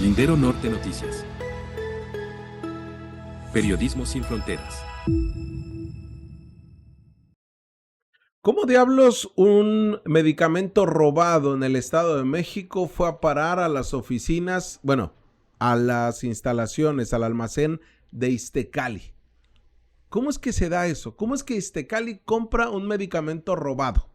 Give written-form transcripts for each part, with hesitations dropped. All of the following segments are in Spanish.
Lindero Norte Noticias. Periodismo sin fronteras. ¿Cómo diablos un medicamento robado en el Estado de México fue a parar a las oficinas, a las instalaciones, al almacén de Iztecali? ¿Cómo es que se da eso? ¿Cómo es que Iztecali compra un medicamento robado?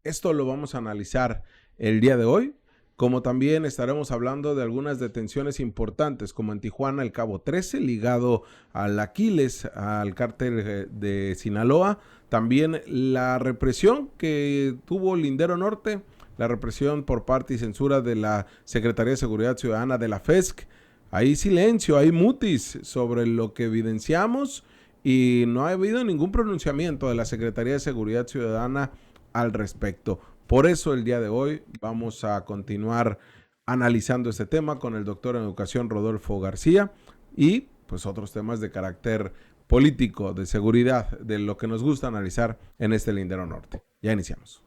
Esto lo vamos a analizar el día de hoy, como también estaremos hablando de algunas detenciones importantes, como en Tijuana el Cabo 13, ligado al Aquiles, al cártel de Sinaloa. También la represión que tuvo Lindero Norte, la represión por parte y censura de la Secretaría de Seguridad Ciudadana de la FESC. Hay silencio, hay mutis sobre lo que evidenciamos y no ha habido ningún pronunciamiento de la Secretaría de Seguridad Ciudadana al respecto. Por eso el día de hoy vamos a continuar analizando este tema con el doctor en educación Rodolfo García y pues otros temas de carácter político, de seguridad, de lo que nos gusta analizar en este Lindero Norte. Ya iniciamos.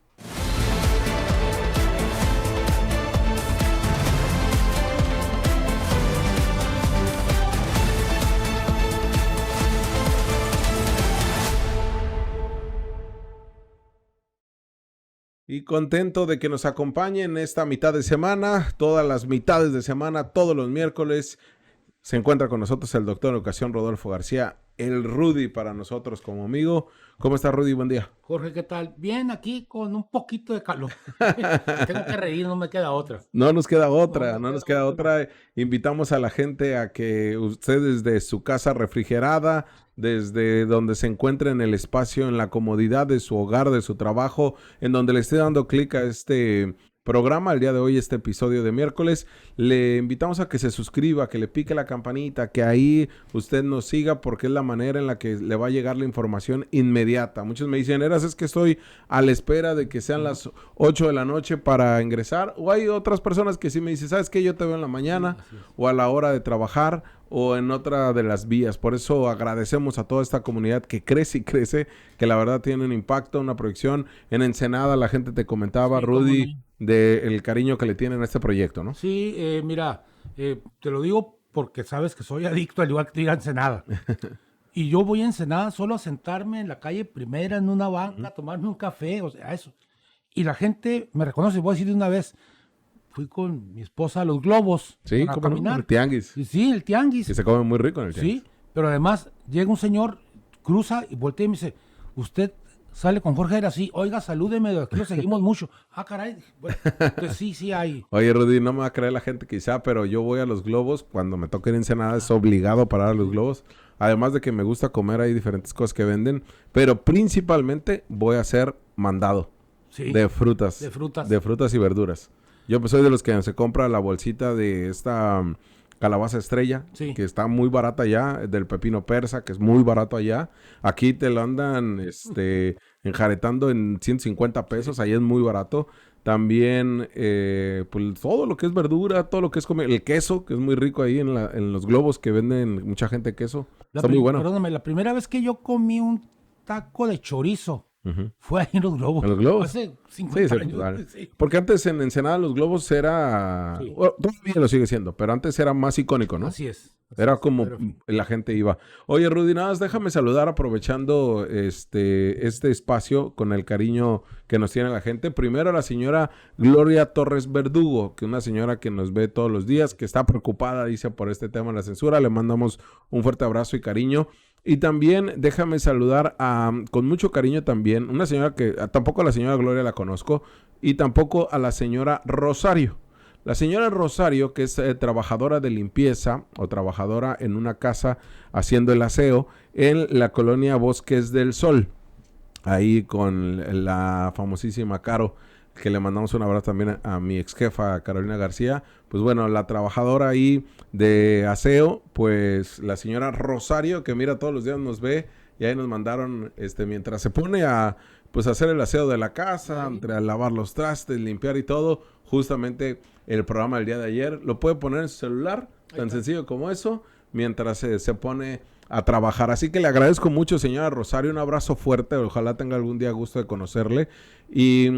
Y contento de que nos acompañen esta mitad de semana, todas las mitades de semana, todos los miércoles. Se encuentra con nosotros el doctor en educación Rodolfo García, el Rudy para nosotros como amigo. ¿Cómo está, Rudy? Buen día. Jorge, ¿qué tal? Bien, aquí con un poquito de calor. Tengo que reír, no me queda otra. No nos queda otra. Invitamos a la gente a que usted desde su casa refrigerada, desde donde se encuentre en el espacio, en la comodidad de su hogar, de su trabajo, en donde le esté dando clic a este programa, el día de hoy, este episodio de miércoles, le invitamos a que se suscriba, que le pique la campanita, que ahí usted nos siga porque es la manera en la que le va a llegar la información inmediata. Muchos me dicen, es que estoy a la espera de que sean las 8 de la noche para ingresar, o hay otras personas que sí me dicen, ¿sabes qué? Yo te veo en la mañana o a la hora de trabajar o en otra de las vías. Por eso agradecemos a toda esta comunidad que crece y crece, que la verdad tiene un impacto, una proyección. En Ensenada la gente te comentaba, sí, Rudy, del cariño que le tienen a este proyecto, ¿no? Sí, mira, te lo digo porque sabes que soy adicto al igual que ir a Ensenada. Y yo voy a Ensenada solo a sentarme en la calle Primera, en una banca, a tomarme un café, o sea, eso. Y la gente me reconoce, voy a decir de una vez, fui con mi esposa a Los Globos, sí, a caminar. El tianguis. Sí, el tianguis. Que se come muy rico en el tianguis. Sí, pero además llega un señor, cruza y voltea y me dice, usted sale con Jorge, era así, oiga, salúdeme, aquí lo seguimos mucho. Ah, caray, bueno, entonces sí hay. Oye, Rudy, no me va a creer la gente quizá, pero yo voy a Los Globos, cuando me toque ir en Ensenada es obligado a parar a Los Globos, además de que me gusta comer, hay diferentes cosas que venden, pero principalmente voy a hacer mandado, sí, de frutas y verduras. Yo pues soy de los que se compra la bolsita de esta calabaza estrella, sí, que está muy barata allá, del pepino persa, que es muy barato allá. Aquí te lo andan enjaretando en 150 pesos, ahí es muy barato. También pues todo lo que es verdura, todo lo que es comer, el queso, que es muy rico ahí en Los Globos, que venden mucha gente queso. Está muy bueno. Perdóname, la primera vez que yo comí un taco de chorizo, fue ahí en Los Globos. ¿En Los Globos? Hace 50 años. Vale. Sí. Porque antes en Ensenada Los Globos era... Sí. Bueno, todavía lo sigue siendo, pero antes era más icónico, ¿no? Así es. Era como la gente iba. Oye, Rudy, nada más déjame saludar aprovechando este espacio con el cariño que nos tiene la gente. Primero a la señora Gloria Torres Verdugo, que es una señora que nos ve todos los días, que está preocupada, dice, por este tema de la censura. Le mandamos un fuerte abrazo y cariño. Y también déjame saludar con mucho cariño también una señora que tampoco a la señora Gloria la conozco y tampoco a la señora Rosario. La señora Rosario, que es trabajadora de limpieza o trabajadora en una casa haciendo el aseo en la colonia Bosques del Sol, ahí con la famosísima Caro, que le mandamos un abrazo también a mi ex jefa Carolina García. Pues bueno, la trabajadora ahí de aseo, pues la señora Rosario, que mira todos los días nos ve, y ahí nos mandaron, mientras se pone a pues hacer el aseo de la casa, entre a lavar los trastes, limpiar y todo, justamente el programa del día de ayer, lo puede poner en su celular, tan sencillo como eso, mientras se pone a trabajar. Así que le agradezco mucho, señora Rosario, un abrazo fuerte, ojalá tenga algún día gusto de conocerle. Y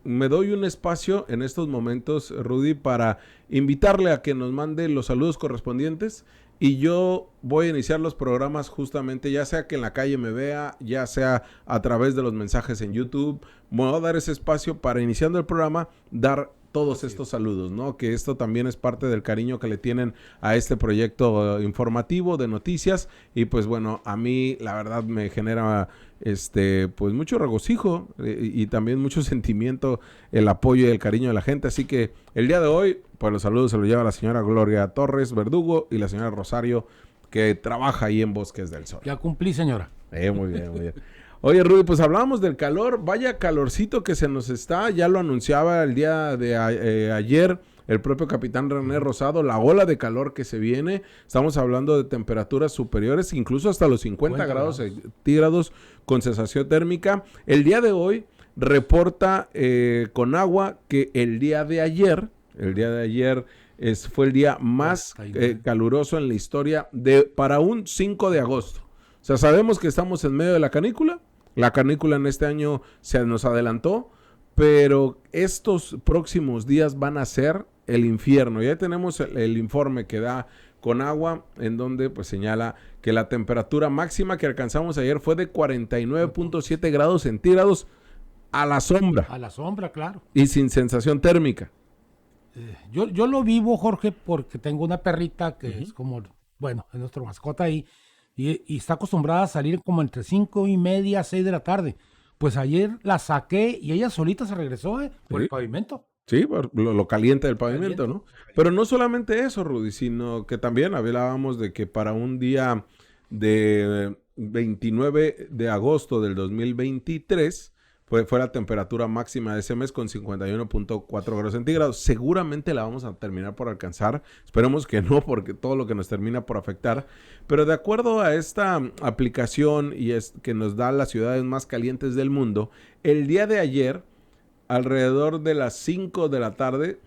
me doy un espacio en estos momentos, Rudy, para invitarle a que nos mande los saludos correspondientes. Y yo voy a iniciar los programas justamente, ya sea que en la calle me vea, ya sea a través de los mensajes en YouTube. Voy a dar ese espacio para, iniciando el programa, dar todos estos saludos, ¿no? Que esto también es parte del cariño que le tienen a este proyecto informativo de noticias. Y pues bueno, a mí la verdad me genera pues mucho regocijo y también mucho sentimiento el apoyo y el cariño de la gente. Así que el día de hoy, pues los saludos se los lleva la señora Gloria Torres Verdugo y la señora Rosario, que trabaja ahí en Bosques del Sol. Ya cumplí, señora. Muy bien, muy bien. Oye, Rudy, pues hablábamos del calor, vaya calorcito que se nos está, ya lo anunciaba el día de ayer el propio capitán René Rosado, la ola de calor que se viene, estamos hablando de temperaturas superiores, incluso hasta los 50 grados centígrados con sensación térmica. El día de hoy reporta Conagua que el día de ayer fue el día más caluroso en la historia para un 5 de agosto. O sea, sabemos que estamos en medio de la canícula. La canícula en este año se nos adelantó, pero estos próximos días van a ser el infierno. Ya tenemos el informe que da Conagua, en donde pues señala que la temperatura máxima que alcanzamos ayer fue de 49.7 grados centígrados a la sombra. A la sombra, claro. Y sin sensación térmica. Yo lo vivo, Jorge, porque tengo una perrita que es como, bueno, es nuestra mascota ahí. Y está acostumbrada a salir como entre 5:30, 6 de la tarde. Pues ayer la saqué y ella solita se regresó por el pavimento. Sí, por lo caliente del pavimento, ¿no? Pero no solamente eso, Rudy, sino que también hablábamos de que para un día de 29 de agosto del 2023 fue la temperatura máxima de ese mes con 51.4 grados centígrados. Seguramente la vamos a terminar por alcanzar. Esperemos que no, porque todo lo que nos termina por afectar. Pero de acuerdo a esta aplicación que nos da las ciudades más calientes del mundo, el día de ayer, alrededor de las 5 de la tarde,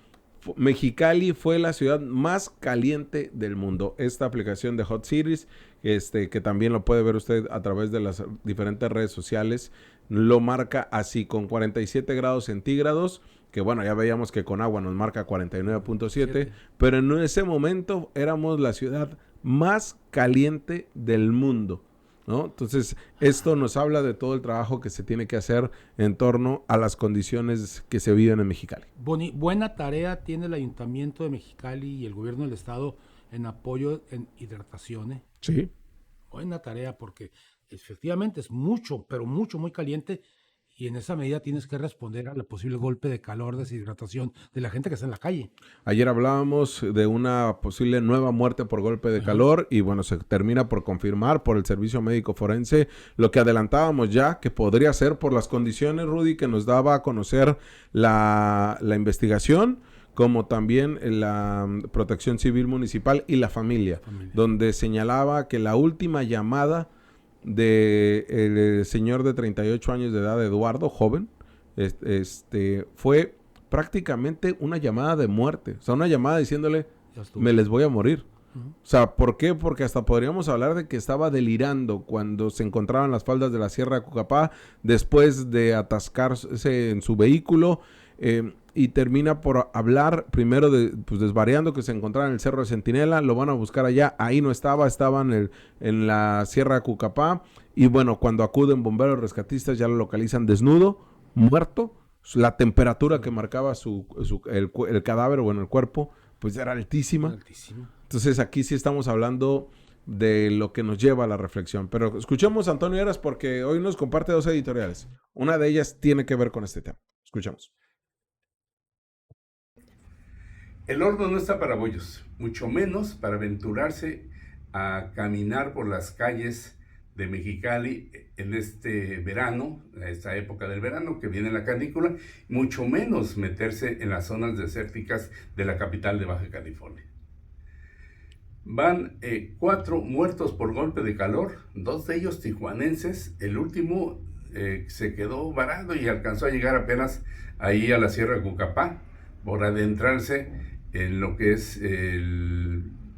Mexicali fue la ciudad más caliente del mundo. Esta aplicación de Hot Cities, que también lo puede ver usted a través de las diferentes redes sociales, lo marca así, con 47 grados centígrados, que bueno, ya veíamos que Conagua nos marca 49.7, pero en ese momento éramos la ciudad más caliente del mundo, ¿no? Entonces, esto nos habla de todo el trabajo que se tiene que hacer en torno a las condiciones que se viven en Mexicali. Buena tarea tiene el Ayuntamiento de Mexicali y el gobierno del estado en apoyo en hidratación. Sí. Buena tarea, porque efectivamente es mucho, pero mucho, muy caliente, y en esa medida tienes que responder al posible golpe de calor, deshidratación de la gente que está en la calle. Ayer hablábamos de una posible nueva muerte por golpe de calor y bueno, se termina por confirmar por el Servicio Médico Forense lo que adelantábamos ya, que podría ser por las condiciones, Rudy, que nos daba a conocer la investigación, como también la Protección Civil Municipal y la familia, donde señalaba que la última llamada del señor de 38 años de edad, Eduardo, joven, fue prácticamente una llamada de muerte, o sea, una llamada diciéndole, me les voy a morir. O sea, ¿por qué? Porque hasta podríamos hablar de que estaba delirando cuando se encontraba en las faldas de la Sierra de Cucapá, después de atascarse en su vehículo, y termina por hablar primero desvariando que se encontraba en el Cerro de Centinela, lo van a buscar allá, ahí no estaba en la Sierra de Cucapá, y bueno, cuando acuden bomberos rescatistas ya lo localizan desnudo, muerto, la temperatura que marcaba el cadáver, el cuerpo, pues era altísima. Entonces aquí sí estamos hablando de lo que nos lleva a la reflexión. Pero escuchemos a Antonio Eras porque hoy nos comparte 2 editoriales. Una de ellas tiene que ver con este tema. Escuchamos. El horno no está para bollos, mucho menos para aventurarse a caminar por las calles de Mexicali en este verano, a esta época del verano que viene la canícula, mucho menos meterse en las zonas desérticas de la capital de Baja California. Van 4 muertos por golpe de calor, 2 de ellos tijuanenses, el último se quedó varado y alcanzó a llegar apenas ahí a la Sierra de Cucapá por adentrarse en lo que es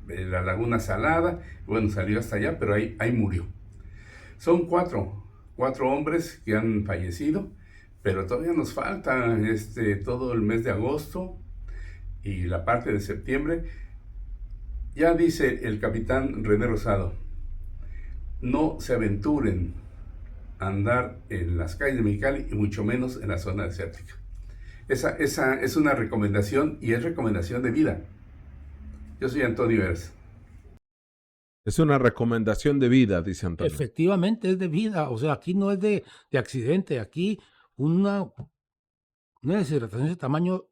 la Laguna Salada, bueno, salió hasta allá, pero ahí murió. Son cuatro hombres que han fallecido, pero todavía nos falta todo el mes de agosto y la parte de septiembre. Ya dice el capitán René Rosado, no se aventuren a andar en las calles de Mexicali y mucho menos en la zona desértica. Esa es una recomendación y es recomendación de vida. Yo soy Antonio Veras. Es una recomendación de vida, dice Antonio. Efectivamente, es de vida. O sea, aquí no es de accidente. Aquí una deshidratación de ese tamaño,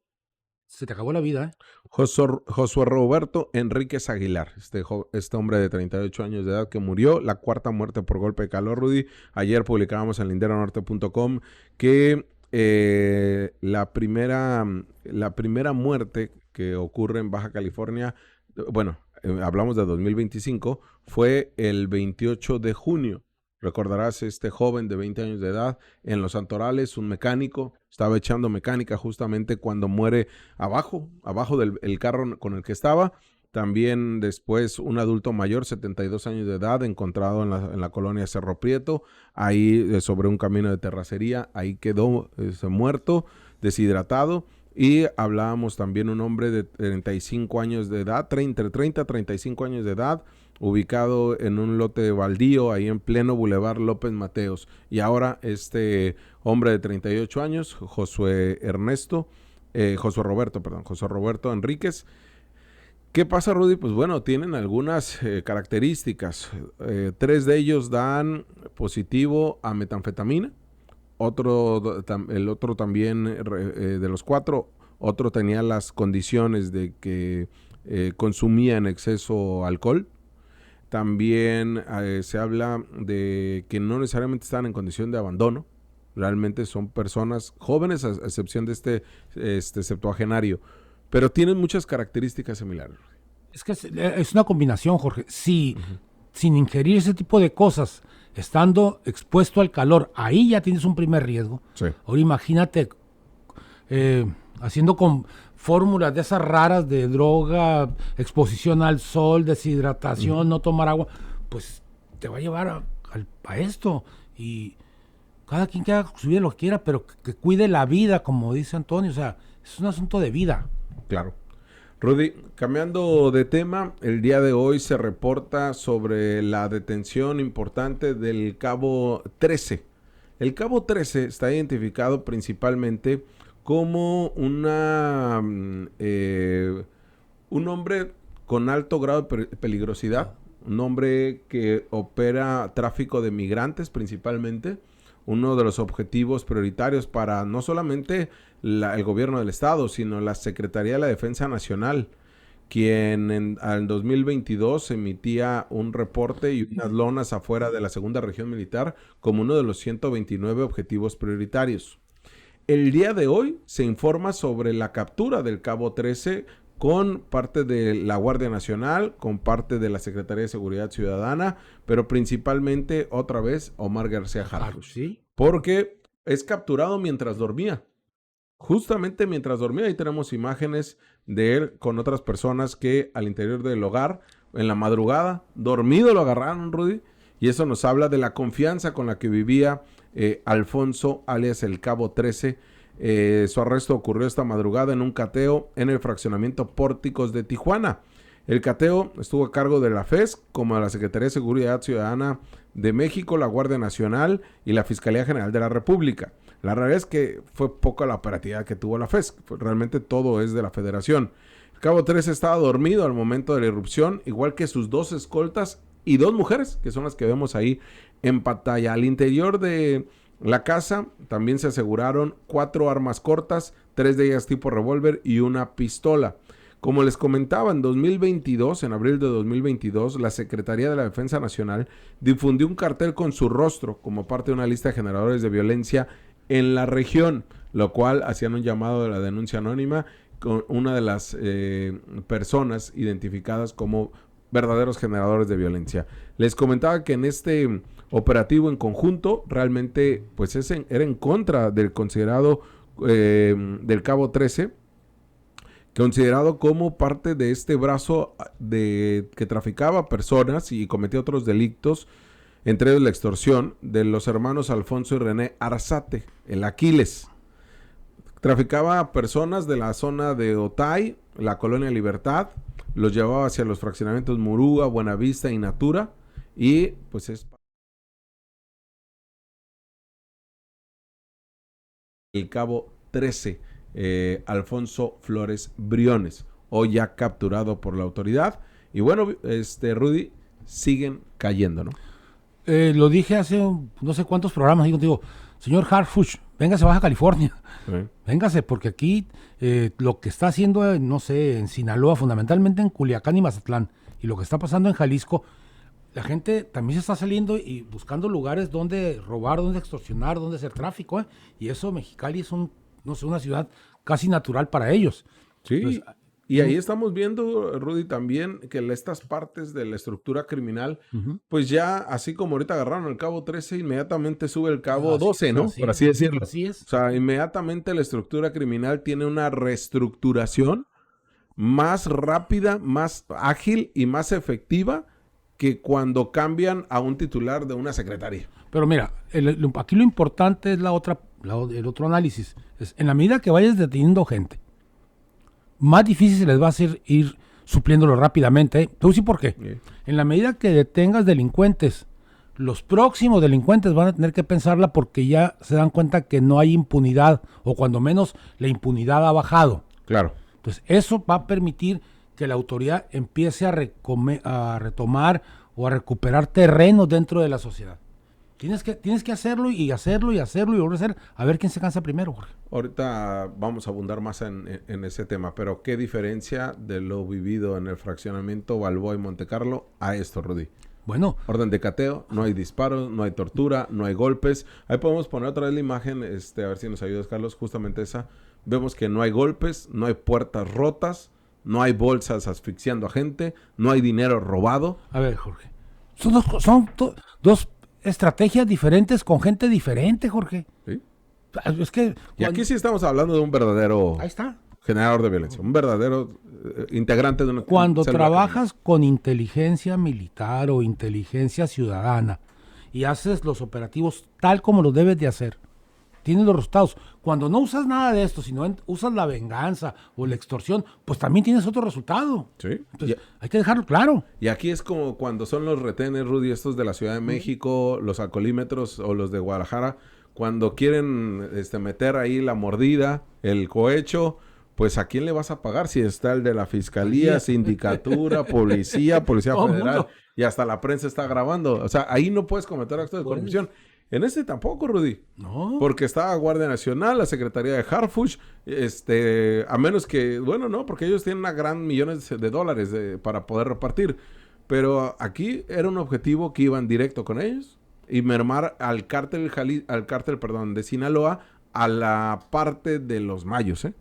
se te acabó la vida, ¿eh? Josué Roberto Enríquez Aguilar, este hombre de 38 años de edad que murió, la cuarta muerte por golpe de calor, Rudy. Ayer publicábamos en linderonorte.com que la primera muerte que ocurre en Baja California, bueno, hablamos de 2025, fue el 28 de junio. Recordarás este joven de 20 años de edad en Los Santorales, un mecánico, estaba echando mecánica justamente cuando muere abajo del carro con el que estaba. También después un adulto mayor, 72 años de edad, encontrado en la colonia Cerro Prieto, ahí sobre un camino de terracería, ahí quedó muerto, deshidratado. Y hablábamos también un hombre de 35 años de edad, entre 30 y 35 años de edad, ubicado en un lote baldío ahí en pleno Boulevard López Mateos. Y ahora este hombre de 38 años, Josué Roberto Enríquez. ¿Qué pasa, Rudy? Pues bueno, tienen algunas características. 3 de ellos dan positivo a metanfetamina. El otro también, de los 4, otro tenía las condiciones de que consumía en exceso alcohol. También se habla de que no necesariamente están en condición de abandono. Realmente son personas jóvenes, a excepción de este septuagenario. Pero tienen muchas características similares. Es que es una combinación, Jorge. Si sin ingerir ese tipo de cosas, estando expuesto al calor, ahí ya tienes un primer riesgo. Sí. Ahora imagínate haciendo con fórmulas de esas raras de droga, exposición al sol, deshidratación, no tomar agua, pues te va a llevar a esto. Y cada quien que haga su vida lo que quiera, pero que cuide la vida, como dice Antonio. O sea, es un asunto de vida. Claro. Rudy, cambiando de tema, el día de hoy se reporta sobre la detención importante del Cabo 13. El Cabo 13 está identificado principalmente como un hombre con alto grado de peligrosidad, un hombre que opera tráfico de migrantes principalmente, uno de los objetivos prioritarios para no solamente el gobierno del estado, sino la Secretaría de la Defensa Nacional, quien en 2022 emitía un reporte y unas lonas afuera de la segunda región militar como uno de los 129 objetivos prioritarios. El día de hoy se informa sobre la captura del Cabo 13 con parte de la Guardia Nacional, con parte de la Secretaría de Seguridad Ciudadana, pero principalmente otra vez Omar García Harfuch. ¿Sí? Porque es capturado mientras dormía. Justamente mientras dormía, ahí tenemos imágenes de él con otras personas que al interior del hogar, en la madrugada, dormido lo agarraron, Rudy, y eso nos habla de la confianza con la que vivía Alfonso, alias el Cabo 13. Su arresto ocurrió esta madrugada en un cateo en el fraccionamiento Pórticos de Tijuana. El cateo estuvo a cargo de la FES, como de la Secretaría de Seguridad Ciudadana de México, la Guardia Nacional y la Fiscalía General de la República. La realidad es que fue poca la operatividad que tuvo la FES, realmente todo es de la Federación. El Cabo 13 estaba dormido al momento de la irrupción, igual que sus 2 escoltas y 2 mujeres, que son las que vemos ahí en pantalla. Al interior de la casa también se aseguraron 4 armas cortas, 3 de ellas tipo revólver y una pistola. Como les comentaba, en 2022, en abril de 2022, la Secretaría de la Defensa Nacional difundió un cartel con su rostro como parte de una lista de generadores de violencia en la región, lo cual hacían un llamado de la denuncia anónima con una de las personas identificadas como verdaderos generadores de violencia. Les comentaba que en este operativo en conjunto, realmente pues era en contra del considerado del Cabo 13, considerado como parte de este brazo que traficaba personas y cometía otros delitos, entre ellos la extorsión, de los hermanos Alfonso y René Arzate, el Aquiles. Traficaba personas de la zona de Otay, la Colonia Libertad, los llevaba hacia los fraccionamientos Murúa, Buenavista y Natura, y pues es el cabo 13, Alfonso Flores Briones, hoy ya capturado por la autoridad. Y bueno, Rudy, siguen cayendo, ¿no? Lo dije hace no sé cuántos programas, digo, señor Harfuch, véngase a Baja California. Sí. Véngase, porque aquí lo que está haciendo, no sé, en Sinaloa, fundamentalmente en Culiacán y Mazatlán, y lo que está pasando en Jalisco, la gente también se está saliendo y buscando lugares donde robar, donde extorsionar, donde hacer tráfico, y eso, Mexicali es una ciudad casi natural para ellos. Sí, Entonces, y ahí estamos viendo, Rudy, también que estas partes de la estructura criminal, pues ya, así como ahorita agarraron el cabo 13, inmediatamente sube el cabo 12, ¿no? Por así decirlo. Así es. O sea, inmediatamente la estructura criminal tiene una reestructuración más rápida, más ágil y más efectiva que cuando cambian a un titular de una secretaría. Pero mira, aquí lo importante es el otro análisis. Es, en la medida que vayas deteniendo gente, más difícil se les va a hacer ir supliéndolo rápidamente. ¿Te voy a decir por qué? Sí. En la medida que detengas delincuentes, los próximos delincuentes van a tener que pensarla porque ya se dan cuenta que no hay impunidad, o cuando menos la impunidad ha bajado. Claro. Entonces, eso va a permitir que la autoridad empiece a retomar o a recuperar terrenos dentro de la sociedad. Tienes que hacerlo y hacerlo y hacerlo y volver a hacer, a ver quién se cansa primero, Jorge. Ahorita vamos a abundar más en ese tema, pero ¿qué diferencia de lo vivido en el fraccionamiento Balboa y Montecarlo a esto, Rudy? Bueno, Orden de cateo, no hay disparos, no hay tortura, no hay golpes. Ahí podemos poner otra vez la imagen, a ver si nos ayudas, Carlos, justamente esa. Vemos que no hay golpes, no hay puertas rotas, no hay bolsas asfixiando a gente, no hay dinero robado. a ver, Jorge. Son dos estrategias diferentes con gente diferente, Jorge. ¿Sí? Es que Y aquí sí estamos hablando de un verdadero ahí está. generador de violencia, un verdadero integrante de una Cuando célula trabajas con inteligencia militar o inteligencia ciudadana y haces los operativos tal como los debes de hacer, tienes los resultados. Cuando no usas nada de esto, sino usas la venganza o la extorsión, pues también tienes otro resultado. criminal. Sí. Entonces, hay que dejarlo claro. Y aquí es como cuando son los retenes, Rudy, estos de la Ciudad de México, los alcoholímetros o los de Guadalajara, cuando quieren meter ahí la mordida, el cohecho, pues ¿a quién le vas a pagar? Si está el de la Fiscalía, Sindicatura, Policía Todo el Federal, mundo. y hasta la prensa está grabando. O sea, ahí no puedes cometer actos de corrupción. En este tampoco, Rudy. No. Porque estaba Guardia Nacional, la Secretaría de Harfuch, a menos que, bueno, no, porque ellos tienen una gran millones de dólares para poder repartir. Pero aquí era un objetivo que iban directo con ellos y mermar al cártel de Sinaloa a la parte de los mayos, ¿eh?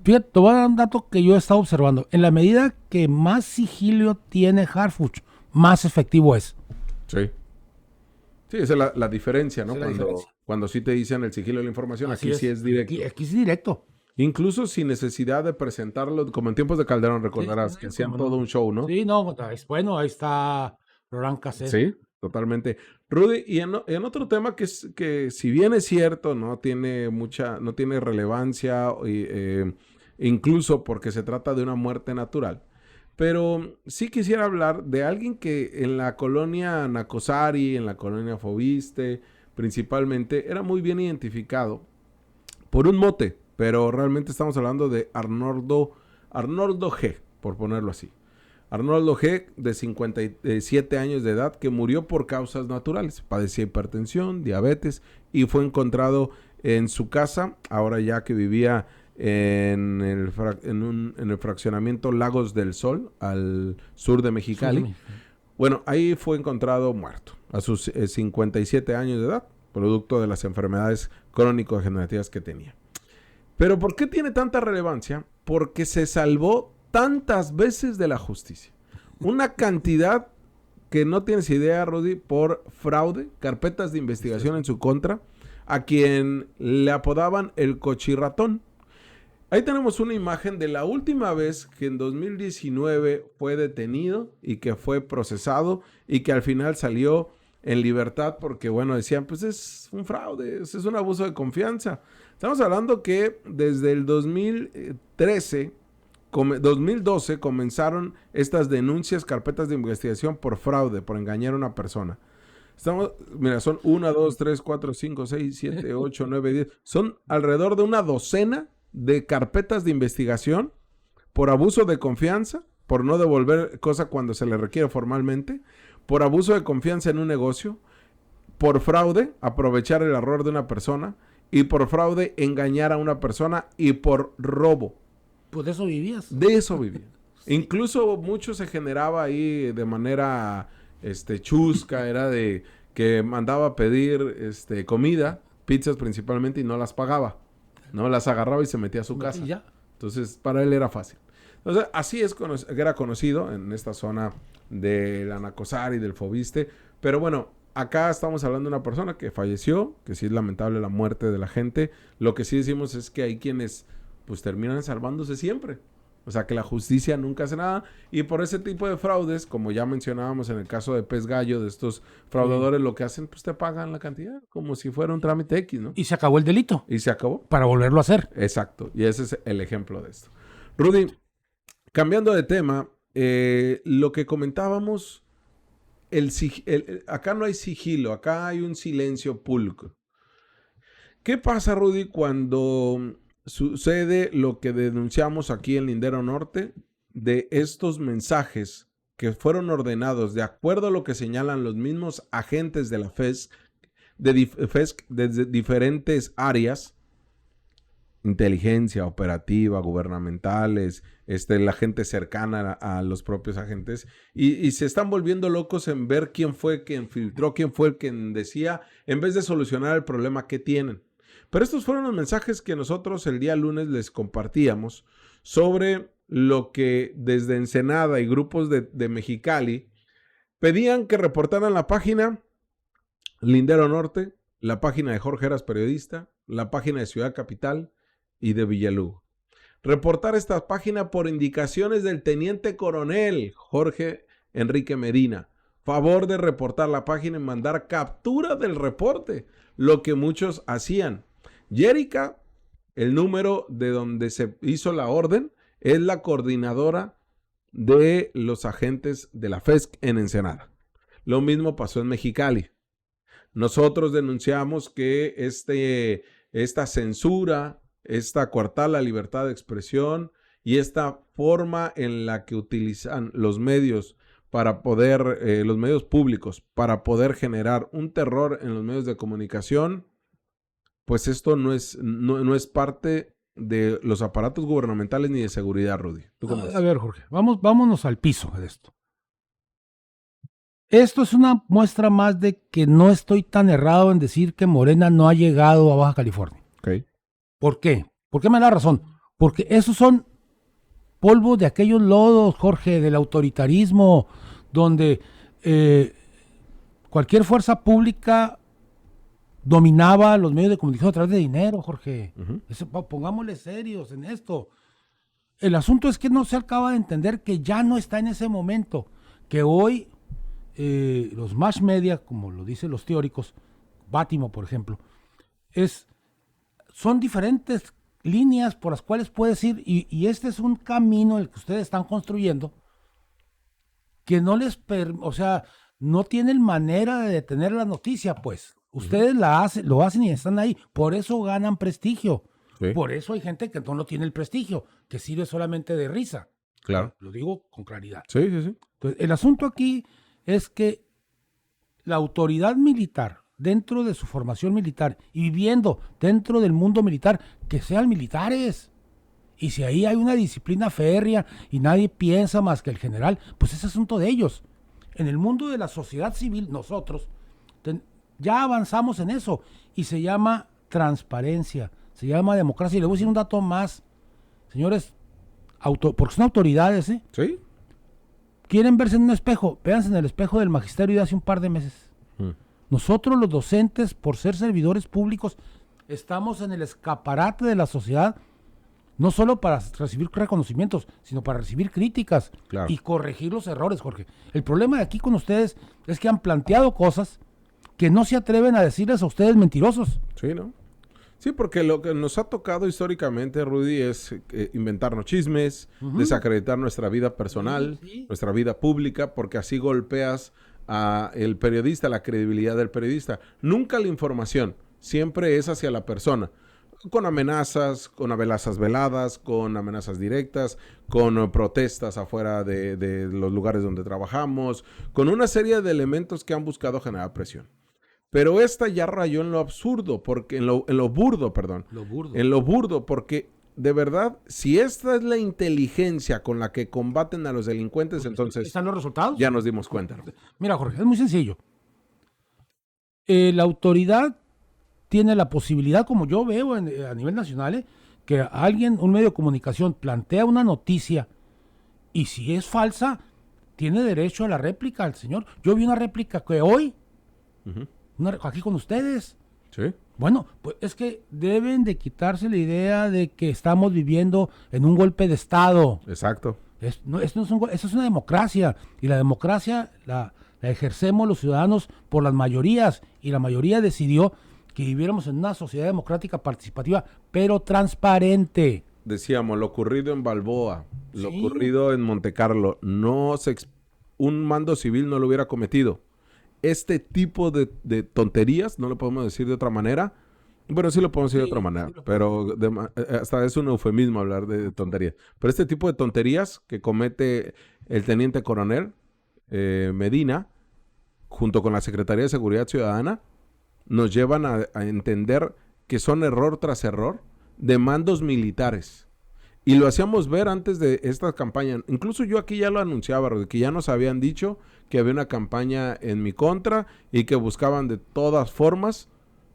Fíjate, te voy a dar un dato que yo he estado observando. En la medida que más sigilio tiene Harfuch, más efectivo es. Sí. Sí, esa es la diferencia, ¿no? Esa es la diferencia. Cuando sí te dicen el sigilo de la información, Así aquí sí es directo. Aquí es directo. Incluso sin necesidad de presentarlo, como en tiempos de Calderón, recordarás, Sí, que hacían cómo no. todo un show, ¿no? Sí, no, bueno, ahí está Roland Cassé. Sí, totalmente. Rudy, y en otro tema que si bien es cierto, no tiene relevancia, incluso porque se trata de una muerte natural, pero sí quisiera hablar de alguien que en la colonia Nacosari, en la colonia Fobiste, principalmente, era muy bien identificado por un mote, pero realmente estamos hablando de Arnoldo G, por ponerlo así. Arnoldo G, de 57 años de edad, que murió por causas naturales. Padecía hipertensión, diabetes, y fue encontrado en su casa, ahora ya que vivía en el fraccionamiento Lagos del Sol, al sur de Mexicali. Sí. Bueno, ahí fue encontrado muerto, a sus 57 años de edad, producto de las enfermedades crónico-degenerativas que tenía. Pero ¿por qué tiene tanta relevancia? Porque se salvó tantas veces de la justicia. Una cantidad que no tienes idea, Rudy, por fraude, carpetas de investigación en su contra, a quien le apodaban el cochirratón. Ahí tenemos una imagen de la última vez que en 2019 fue detenido y que fue procesado y que al final salió en libertad porque, bueno, decían, pues es un fraude, es un abuso de confianza. Estamos hablando que desde el 2012 comenzaron estas denuncias, carpetas de investigación por fraude, por engañar a una persona. Mira, son 1, 2, 3, 4, 5, 6, 7, 8, 9, 10. Son alrededor de una docena de carpetas de investigación por abuso de confianza, por no devolver cosa cuando se le requiere formalmente, por abuso de confianza en un negocio, por fraude, aprovechar el error de una persona, y por fraude, engañar a una persona, y por robo. Pues de eso vivías. De eso vivía. Sí. Incluso mucho se generaba ahí de manera chusca, era de que mandaba a pedir comida, pizzas principalmente, y no las pagaba. No las agarraba y se metía a su casa. Ya. Entonces, para él era fácil. Entonces, así era conocido en esta zona del Anacosar y del Fobiste. Pero bueno, acá estamos hablando de una persona que falleció, que sí es lamentable la muerte de la gente. Lo que sí decimos es que hay quienes pues terminan salvándose siempre. O sea, que la justicia nunca hace nada. Y por ese tipo de fraudes, como ya mencionábamos en el caso de Pez Gallo, de estos fraudadores, lo que hacen, pues te pagan la cantidad, como si fuera un trámite X, ¿no? Y se acabó el delito. Y se acabó. Para volverlo a hacer. Exacto. Y ese es el ejemplo de esto. Rudy, cambiando de tema, lo que comentábamos, acá no hay sigilo, acá hay un silencio pulcro. ¿Qué pasa, Rudy, cuando sucede lo que denunciamos aquí en Lindero Norte de estos mensajes que fueron ordenados de acuerdo a lo que señalan los mismos agentes de la FESC, de diferentes áreas, inteligencia, operativa, gubernamentales, la gente cercana a los propios agentes, y se están volviendo locos en ver quién fue quien filtró, quién fue el quien decía, en vez de solucionar el problema que tienen? Pero estos fueron los mensajes que nosotros el día lunes les compartíamos sobre lo que desde Ensenada y grupos de Mexicali pedían que reportaran la página Lindero Norte, la página de Jorge Heras Periodista, la página de Ciudad Capital y de Villalugo. Reportar esta página por indicaciones del teniente coronel Jorge Enrique Medina. Favor de reportar la página y mandar captura del reporte, lo que muchos hacían. Yérica, el número de donde se hizo la orden, es la coordinadora de los agentes de la FESC en Ensenada. Lo mismo pasó en Mexicali. Nosotros denunciamos que esta censura, esta coartar la libertad de expresión y esta forma en la que utilizan los medios para poder, los medios públicos, para poder generar un terror en los medios de comunicación, pues esto no es parte de los aparatos gubernamentales ni de seguridad, Rudy. ¿Tú cómo ves? A ver, Jorge, vámonos al piso de esto. Esto es una muestra más de que no estoy tan errado en decir que Morena no ha llegado a Baja California. Okay. ¿Por qué? ¿Por qué me da la razón? Porque esos son polvos de aquellos lodos, Jorge, del autoritarismo, donde cualquier fuerza pública dominaba los medios de comunicación a través de dinero, Jorge. Pongámosle serios en esto. El asunto es que no se acaba de entender que ya no está en ese momento, que hoy los mass media, como lo dicen los teóricos, Bátimo, por ejemplo, son diferentes líneas por las cuales puedes ir, y este es un camino el que ustedes están construyendo que no no tienen manera de detener la noticia, pues. Ustedes lo hacen y están ahí. Por eso ganan prestigio. Sí. Por eso hay gente que no tiene el prestigio, que sirve solamente de risa. Claro. Lo digo con claridad. Sí. Entonces, el asunto aquí es que la autoridad militar, dentro de su formación militar y viviendo dentro del mundo militar, que sean militares. Y si ahí hay una disciplina férrea y nadie piensa más que el general, pues es asunto de ellos. En el mundo de la sociedad civil, nosotros ya avanzamos en eso y se llama transparencia, se llama democracia. Y le voy a decir un dato más, señores, porque son autoridades, ¿eh? Sí. ¿Quieren verse en un espejo? Véanse en el espejo del magisterio de hace un par de meses. Nosotros los docentes, por ser servidores públicos, estamos en el escaparate de la sociedad No solo para recibir reconocimientos, sino para recibir críticas Claro. y corregir los errores, Jorge. El problema de aquí con ustedes es que han planteado cosas que no se atreven a decirles a ustedes mentirosos. Sí, ¿no? Sí, porque lo que nos ha tocado históricamente, Rudy, es inventarnos chismes, desacreditar nuestra vida personal, Sí. nuestra vida pública, porque así golpeas a el periodista, la credibilidad del periodista. Nunca la información, siempre es hacia la persona. Con amenazas, con amenazas veladas, con amenazas directas, con protestas afuera de los lugares donde trabajamos, con una serie de elementos que han buscado generar presión. Pero esta ya rayó en lo absurdo, porque en lo burdo, perdón. Lo burdo. En lo burdo, porque de verdad, si esta es la inteligencia con la que combaten a los delincuentes, entonces ¿Están los resultados? ya nos dimos cuenta, ¿no? Mira, Jorge, es muy sencillo. La autoridad tiene la posibilidad, como yo veo a nivel nacional, que alguien, un medio de comunicación, plantea una noticia y si es falsa, tiene derecho a la réplica el señor. Yo vi una réplica que hoy, aquí con ustedes. Sí. Bueno, pues es que deben de quitarse la idea de que estamos viviendo en un golpe de Estado. Exacto. Esto no es eso es una democracia. Y la democracia la ejercemos los ciudadanos por las mayorías. Y la mayoría decidió que viviéramos en una sociedad democrática participativa, pero transparente. Decíamos, lo ocurrido en Balboa, lo Sí. ocurrido en Montecarlo, un mando civil no lo hubiera cometido. Este tipo de tonterías, no lo podemos decir de otra manera. Bueno, sí lo podemos decir de otra manera, pero hasta es un eufemismo hablar de tonterías. Pero este tipo de tonterías que comete el teniente coronel Medina, junto con la Secretaría de Seguridad Ciudadana, nos llevan a entender que son error tras error de mandos militares. Y lo hacíamos ver antes de esta campaña. Incluso yo aquí ya lo anunciaba, que ya nos habían dicho que había una campaña en mi contra y que buscaban de todas formas,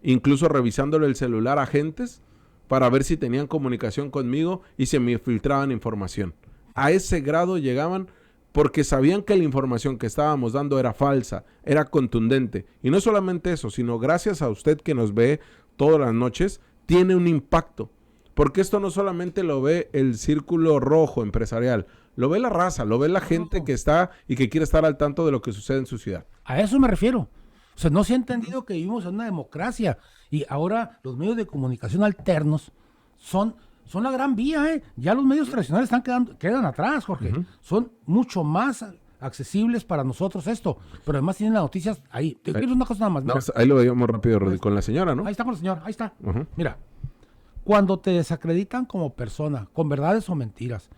incluso revisándole el celular a agentes, para ver si tenían comunicación conmigo y se me filtraban información. A ese grado llegaban porque sabían que la información que estábamos dando era falsa, era contundente. Y no solamente eso, sino gracias a usted que nos ve todas las noches, tiene un impacto. Porque esto no solamente lo ve el círculo rojo empresarial, lo ve la raza, lo ve la gente que está y que quiere estar al tanto de lo que sucede en su ciudad. A eso me refiero. O sea, no se ha entendido que vivimos en una democracia y ahora los medios de comunicación alternos son la gran vía, ¿eh? Ya los medios tradicionales quedan atrás, Jorge. Son mucho más accesibles para nosotros esto, pero además tienen las noticias ahí. Te quiero una cosa nada más. No, Mira. ahí lo veíamos rápido, Rodri, con la señora, ¿no? Ahí está con el señor, ahí está. Ujú. Mira, cuando te desacreditan como persona, con verdades o mentiras,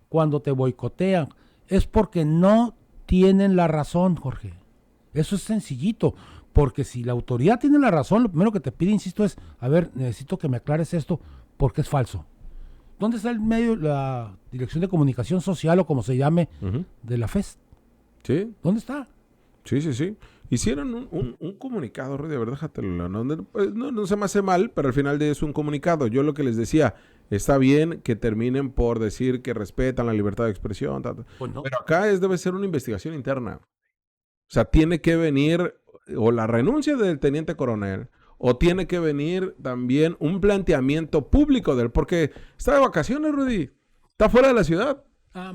cuando te boicotean, es porque no tienen la razón, Jorge. Eso es sencillito, porque si la autoridad tiene la razón, lo primero que te pide, insisto, es, a ver, necesito que me aclares esto, porque es falso. ¿Dónde está el medio, la Dirección de Comunicación Social o como se llame, de la FES? Sí, ¿Dónde está? sí. Hicieron un comunicado, Rudy, a ver, déjatelo. No se me hace mal, pero al final de eso un comunicado. Yo lo que les decía, está bien que terminen por decir que respetan la libertad de expresión, Pues no. pero acá debe ser una investigación interna. O sea, tiene que venir o la renuncia del teniente coronel o tiene que venir también un planteamiento público de él, porque está de vacaciones, Rudy. Está fuera de la ciudad.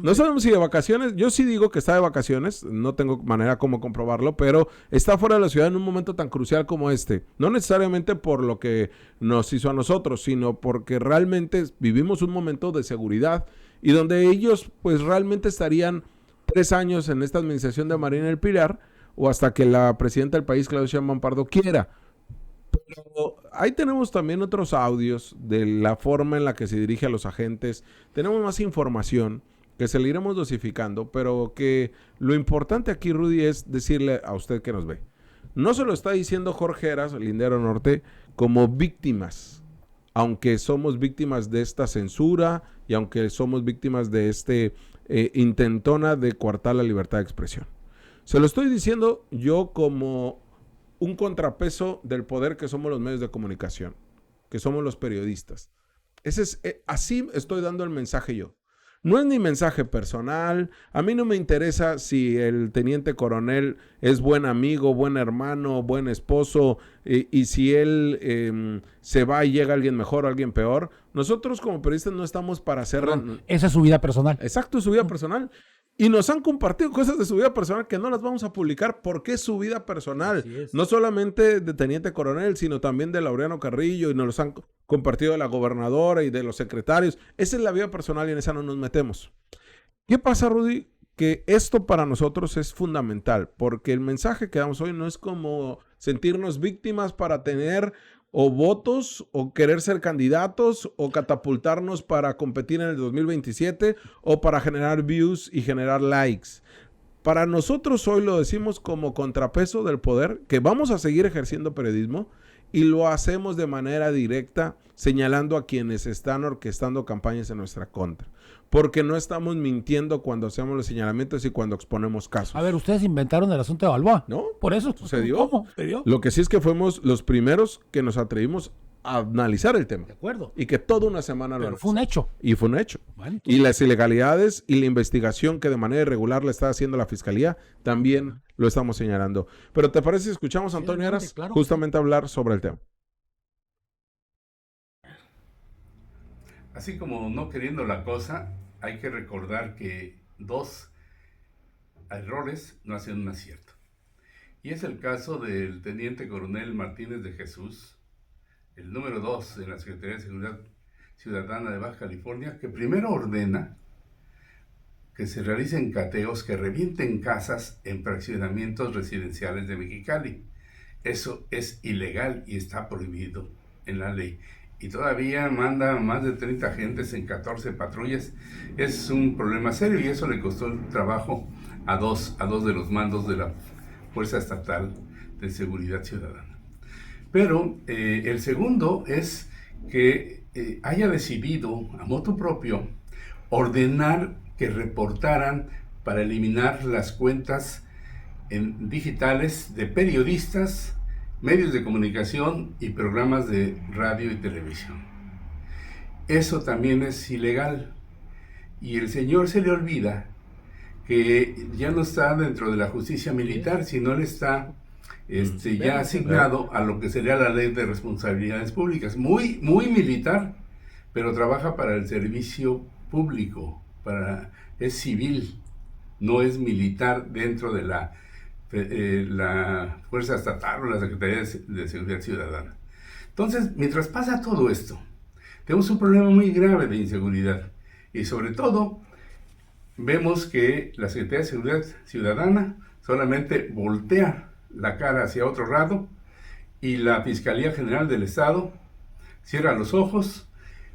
No sabemos si de vacaciones, yo sí digo que está de vacaciones, no tengo manera como comprobarlo, pero está fuera de la ciudad en un momento tan crucial como este. No necesariamente por lo que nos hizo a nosotros, sino porque realmente vivimos un momento de seguridad y donde ellos pues realmente estarían 3 años en esta administración de Marina del Pilar o hasta que la presidenta del país, Claudia Sheinbaum Pardo, quiera. Pero ahí tenemos también otros audios de la forma en la que se dirige a los agentes. Tenemos más información que se le iremos dosificando, pero que lo importante aquí, Rudy, es decirle a usted que nos ve. No se lo está diciendo Jorge Heras, Lindero Norte, como víctimas, aunque somos víctimas de esta censura y aunque somos víctimas de intentona de coartar la libertad de expresión. Se lo estoy diciendo yo como un contrapeso del poder que somos los medios de comunicación, que somos los periodistas. Así estoy dando el mensaje yo. No es mi mensaje personal, a mí no me interesa si el teniente coronel es buen amigo, buen hermano, buen esposo, y si él se va y llega alguien mejor o alguien peor, nosotros como periodistas no estamos para hacer... Esa es su vida personal. Exacto, es su vida personal. Y nos han compartido cosas de su vida personal que no las vamos a publicar porque es su vida personal. Así es. No solamente de Teniente Coronel, sino también de Laureano Carrillo, y nos los han compartido de la gobernadora y de los secretarios. Esa es la vida personal y en esa no nos metemos. ¿Qué pasa, Rudy? Que esto para nosotros es fundamental, porque el mensaje que damos hoy no es como sentirnos víctimas para tener o votos o querer ser candidatos o catapultarnos para competir en el 2027 o para generar views y generar likes. Para nosotros hoy lo decimos como contrapeso del poder, que vamos a seguir ejerciendo periodismo y lo hacemos de manera directa, señalando a quienes están orquestando campañas en nuestra contra. Porque no estamos mintiendo cuando hacemos los señalamientos y cuando exponemos casos. A ver, ustedes inventaron el asunto de Balboa. ¿No? Por eso. Sucedió. ¿Cómo? ¿Se dio? Lo que sí es que fuimos los primeros que nos atrevimos a analizar el tema. De acuerdo. Y que toda una semana lo Pero fue un hecho. Y fue un hecho. Bueno, Y las ilegalidades y la investigación que de manera irregular le está haciendo la Fiscalía, también lo estamos señalando. Pero ¿te parece si escuchamos a Antonio adelante, Eras claro. justamente hablar sobre el tema? Así como no queriendo la cosa, hay que recordar que 2 errores no hacen un acierto. Y es el caso del Teniente Coronel Martínez de Jesús, el número 2 de la Secretaría de Seguridad Ciudadana de Baja California, que primero ordena que se realicen cateos que revienten casas en fraccionamientos residenciales de Mexicali. Eso es ilegal y está prohibido en la ley. Y todavía manda más de 30 agentes en 14 patrullas. Es un problema serio y eso le costó el trabajo a dos de los mandos de la Fuerza Estatal de Seguridad Ciudadana. Pero el segundo es que haya decidido a motu propio ordenar que reportaran para eliminar las cuentas digitales de periodistas, medios de comunicación y programas de radio y televisión. Eso también es ilegal. Y el señor se le olvida que ya no está dentro de la justicia militar, sino él está ya asignado a lo que sería la ley de responsabilidades públicas. Muy, muy militar, pero trabaja para el servicio público, es civil, no es militar dentro de la Fuerza Estatal o la Secretaría de Seguridad Ciudadana. Entonces, mientras pasa todo esto, tenemos un problema muy grave de inseguridad y sobre todo vemos que la Secretaría de Seguridad Ciudadana solamente voltea la cara hacia otro lado y la Fiscalía General del Estado cierra los ojos,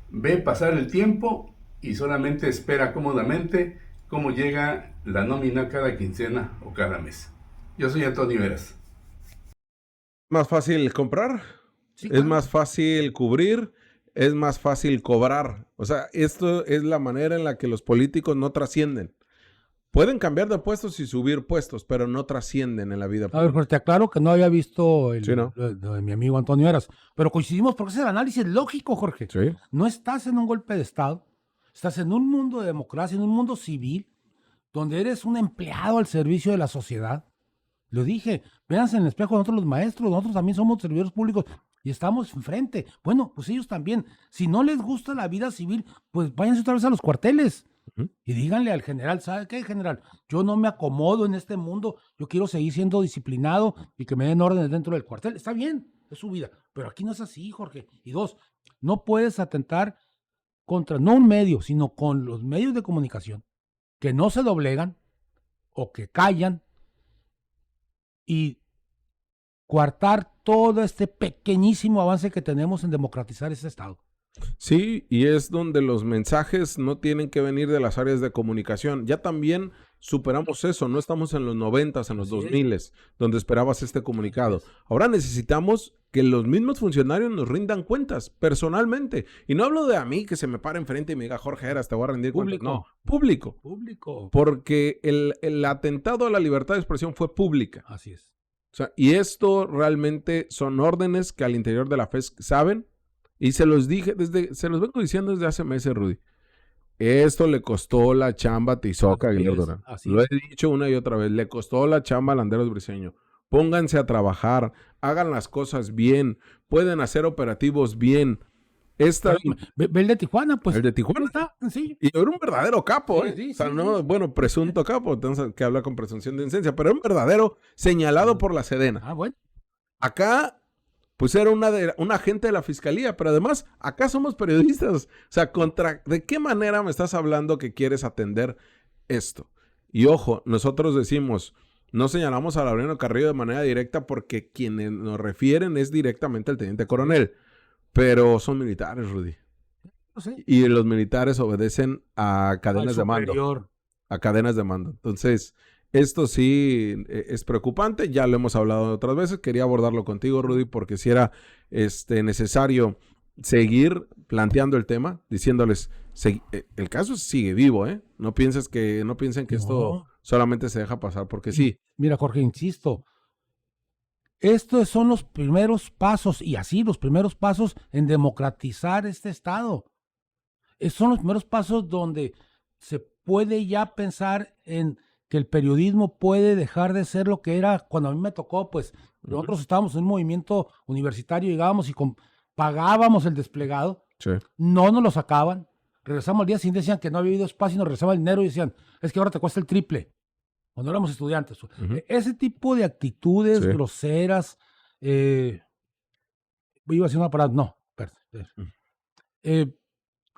ve pasar el tiempo y solamente espera cómodamente cómo llega la nómina cada quincena o cada mes. Yo soy Antonio Eras. ¿Más fácil comprar? Sí, ¿Es claro. más fácil cubrir? ¿Es más fácil cobrar? O sea, esto es la manera en la que los políticos no trascienden. Pueden cambiar de puestos y subir puestos, pero no trascienden en la vida A ver, pública. Jorge, te aclaro que no había visto Sí, ¿no? lo de mi amigo Antonio Eras, pero coincidimos porque es el análisis lógico, Jorge. Sí. No estás en un golpe de Estado, estás en un mundo de democracia, en un mundo civil, donde eres un empleado al servicio de la sociedad. Lo dije, véanse en el espejo, nosotros los maestros, nosotros también somos servidores públicos y estamos enfrente. Bueno, pues ellos también. Si no les gusta la vida civil, pues váyanse otra vez a los cuarteles. Y díganle al general, ¿sabe qué, general? Yo no me acomodo en este mundo, yo quiero seguir siendo disciplinado y que me den órdenes dentro del cuartel. Está bien, es su vida, pero aquí no es así, Jorge. Y 2, no puedes atentar contra, no un medio, sino con los medios de comunicación que no se doblegan o que callan y coartar todo este pequeñísimo avance que tenemos en democratizar ese Estado. Sí, y es donde los mensajes no tienen que venir de las áreas de comunicación. Ya también superamos eso, no estamos en los 90s, en los 2000s, donde esperabas este comunicado. Ahora necesitamos que los mismos funcionarios nos rindan cuentas personalmente. Y no hablo de a mí que se me pare enfrente y me diga, Jorge Eras, te voy a rendir cuentas. No, público. Público. Porque el atentado a la libertad de expresión fue pública. Así es. O sea, y esto realmente son órdenes que al interior de la FES saben. Y se los dije, se los vengo diciendo desde hace meses, Rudy. Esto le costó la chamba a Tizoca Aguilar Durán. Lo he dicho una y otra vez. Le costó la chamba a Landeros Briceño. Pónganse a trabajar. Hagan las cosas bien. Pueden hacer operativos bien. Esta, Ve el de Tijuana, pues. el de Tijuana. Ahí está, sencillo. Y era un verdadero capo, Sí, ¿eh? sí, O sea, sí, no, bueno, presunto capo, entonces que habla con presunción de inocencia, pero era un verdadero señalado por la Sedena. Ah, bueno. Acá, pues era un agente de la fiscalía, pero además, acá somos periodistas. O sea, ¿de qué manera me estás hablando que quieres atender esto? Y ojo, nosotros decimos, no señalamos a Laureano Carrillo de manera directa porque quienes nos refieren es directamente al teniente coronel, pero son militares, Rudy. No sé. Y los militares obedecen a cadenas de mando. Superior. A cadenas de mando. Entonces, esto sí es preocupante. Ya lo hemos hablado otras veces. Quería abordarlo contigo, Rudy, porque si era necesario seguir planteando el tema, diciéndoles, el caso sigue vivo, ¿eh? No piensen que esto solamente se deja pasar porque sí. Mira, Jorge, insisto, estos son los primeros pasos, y así los primeros pasos en democratizar este Estado. Son los primeros pasos donde se puede ya pensar en que el periodismo puede dejar de ser lo que era cuando a mí me tocó, pues nosotros estábamos en un movimiento universitario, llegábamos y pagábamos el desplegado, Sí. no nos lo sacaban, regresamos al día siguiente, decían que no había habido espacio y nos regresaba el dinero y decían, es que ahora te cuesta el triple, cuando éramos estudiantes. Ese tipo de actitudes groseras, iba a decir una palabra, no, perdón,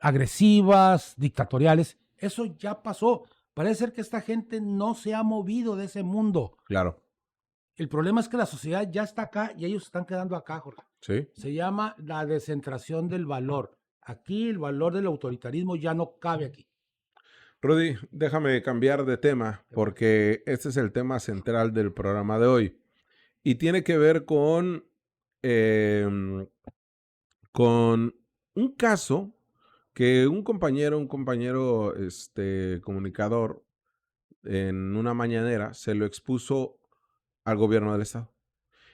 agresivas, dictatoriales, eso ya pasó. Parece ser que esta gente no se ha movido de ese mundo. Claro. El problema es que la sociedad ya está acá y ellos están quedando acá, Jorge. Sí. Se llama la descentración del valor. Aquí el valor del autoritarismo ya no cabe aquí. Rudy, déjame cambiar de tema porque este es el tema central del programa de hoy y tiene que ver con un caso que un compañero comunicador en una mañanera se lo expuso al gobierno del estado.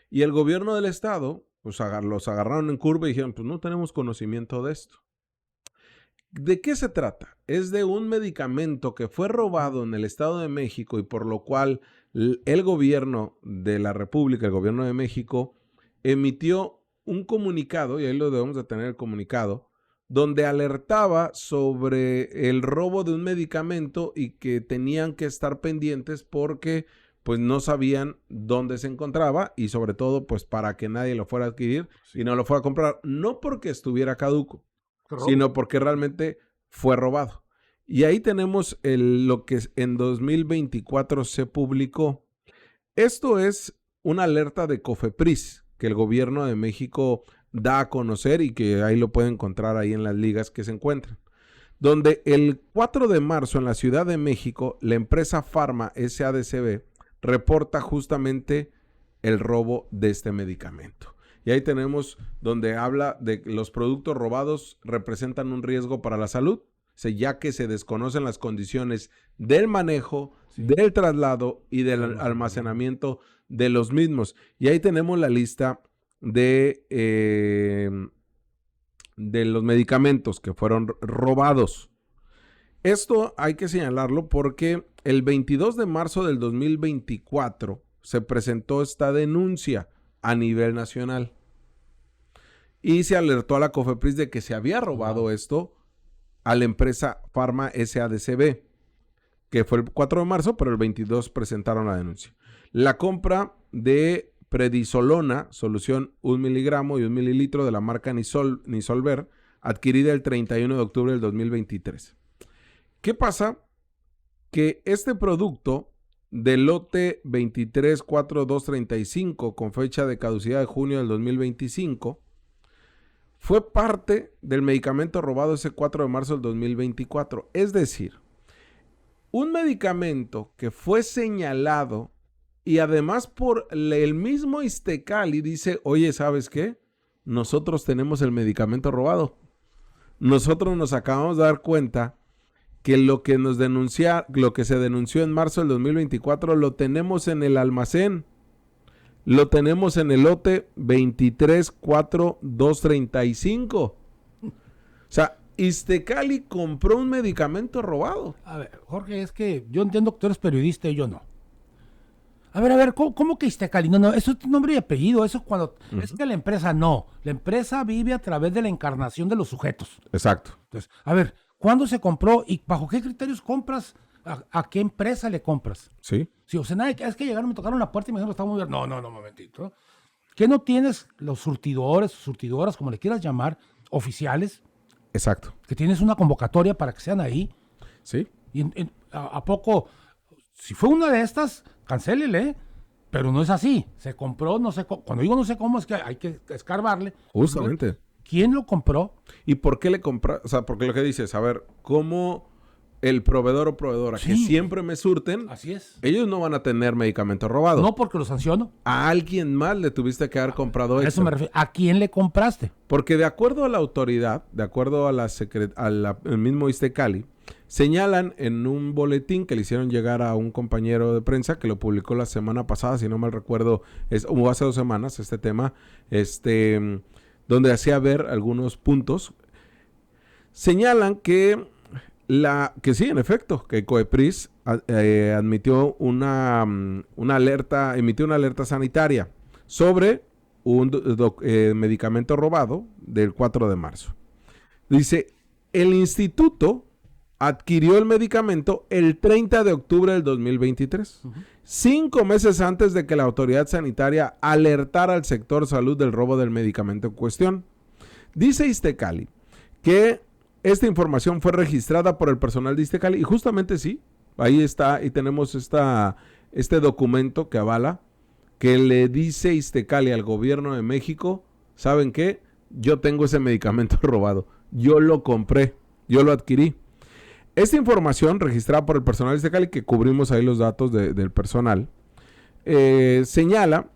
Y el gobierno del estado, pues los agarraron en curva y dijeron, pues no tenemos conocimiento de esto. ¿De qué se trata? Es de un medicamento que fue robado en el Estado de México y por lo cual el gobierno de la República, el gobierno de México, emitió un comunicado, y ahí lo debemos de tener el comunicado, donde alertaba sobre el robo de un medicamento y que tenían que estar pendientes porque pues no sabían dónde se encontraba y sobre todo pues para que nadie lo fuera a adquirir y no lo fuera a comprar, no porque estuviera caduco, sino porque realmente fue robado. Y ahí tenemos lo que en 2024 se publicó. Esto es una alerta de COFEPRIS que el gobierno de México da a conocer y que ahí lo pueden encontrar ahí en las ligas que se encuentran. Donde el 4 de marzo en la Ciudad de México, la empresa Pharma SADCB reporta justamente el robo de este medicamento. Y ahí tenemos donde habla de que los productos robados representan un riesgo para la salud, ya que se desconocen las condiciones del manejo, del traslado y del almacenamiento de los mismos. Y ahí tenemos la lista de los medicamentos que fueron robados. Esto hay que señalarlo porque el 22 de marzo del 2024 se presentó esta denuncia a nivel nacional y se alertó a la COFEPRIS de que se había robado esto a la empresa Pharma SADCB, que fue el 4 de marzo, pero el 22 presentaron la denuncia. La compra de prednisolona, solución 1 miligramo y 1 mililitro de la marca Nisolver, adquirida el 31 de octubre del 2023. ¿Qué pasa? Que este producto del lote 234235 con fecha de caducidad de junio del 2025 fue parte del medicamento robado ese 4 de marzo del 2024. Es decir, un medicamento que fue señalado y además por el mismo Iztecali dice, oye, ¿sabes qué? Nosotros tenemos el medicamento robado. Nosotros nos acabamos de dar cuenta que lo que se denunció en marzo del 2024 lo tenemos en el almacén. Lo tenemos en el lote 234235. O sea, Iztecali compró un medicamento robado. A ver, Jorge, es que yo entiendo que tú eres periodista y yo no. A ver, ¿cómo que Iztecali? No, eso es nombre y apellido, eso cuando... Es que la empresa no, la empresa vive a través de la encarnación de los sujetos. Exacto. Entonces, a ver, ¿cuándo se compró y bajo qué criterios compras? ¿A qué empresa le compras? Sí. Sí, o sea, nada, es que llegaron, me tocaron la puerta y me dijeron, está muy bien. No, momentito. ¿Qué no tienes los surtidores, surtidoras, como le quieras llamar, oficiales? Exacto. Que tienes una convocatoria para que sean ahí. Sí. Y ¿a poco? Si fue una de estas, cancélele. Pero no es así. Se compró, no sé cómo. Cuando digo no sé cómo, es que hay que escarbarle. Justamente. ¿Quién lo compró? ¿Y por qué le compra? O sea, porque lo que dices, a ver, ¿cómo el proveedor o proveedora que Sí. siempre me surten, Así es. ellos no van a tener medicamento robado? No porque lo sanciono. A alguien más le tuviste que haber comprado A eso extra. me refiero. ¿A quién le compraste? Porque de acuerdo a la autoridad, de acuerdo a el mismo Iztecali, señalan en un boletín que le hicieron llegar a un compañero de prensa que lo publicó la semana pasada, si no mal recuerdo, o hace 2 semanas este tema, donde hacía ver algunos puntos. Señalan que sí, en efecto, que COEPRIS emitió una alerta sanitaria sobre un medicamento robado del 4 de marzo. Dice, el instituto adquirió el medicamento el 30 de octubre del 2023, 5 meses antes de que la autoridad sanitaria alertara al sector salud del robo del medicamento en cuestión. Dice Iztecali que esta información fue registrada por el personal de Iztecali y justamente sí, ahí está y tenemos este documento que avala que le dice Iztecali al gobierno de México, ¿saben qué? Yo tengo ese medicamento robado, yo lo compré, yo lo adquirí. Esta información registrada por el personal de Iztecali, que cubrimos ahí los datos del personal, señala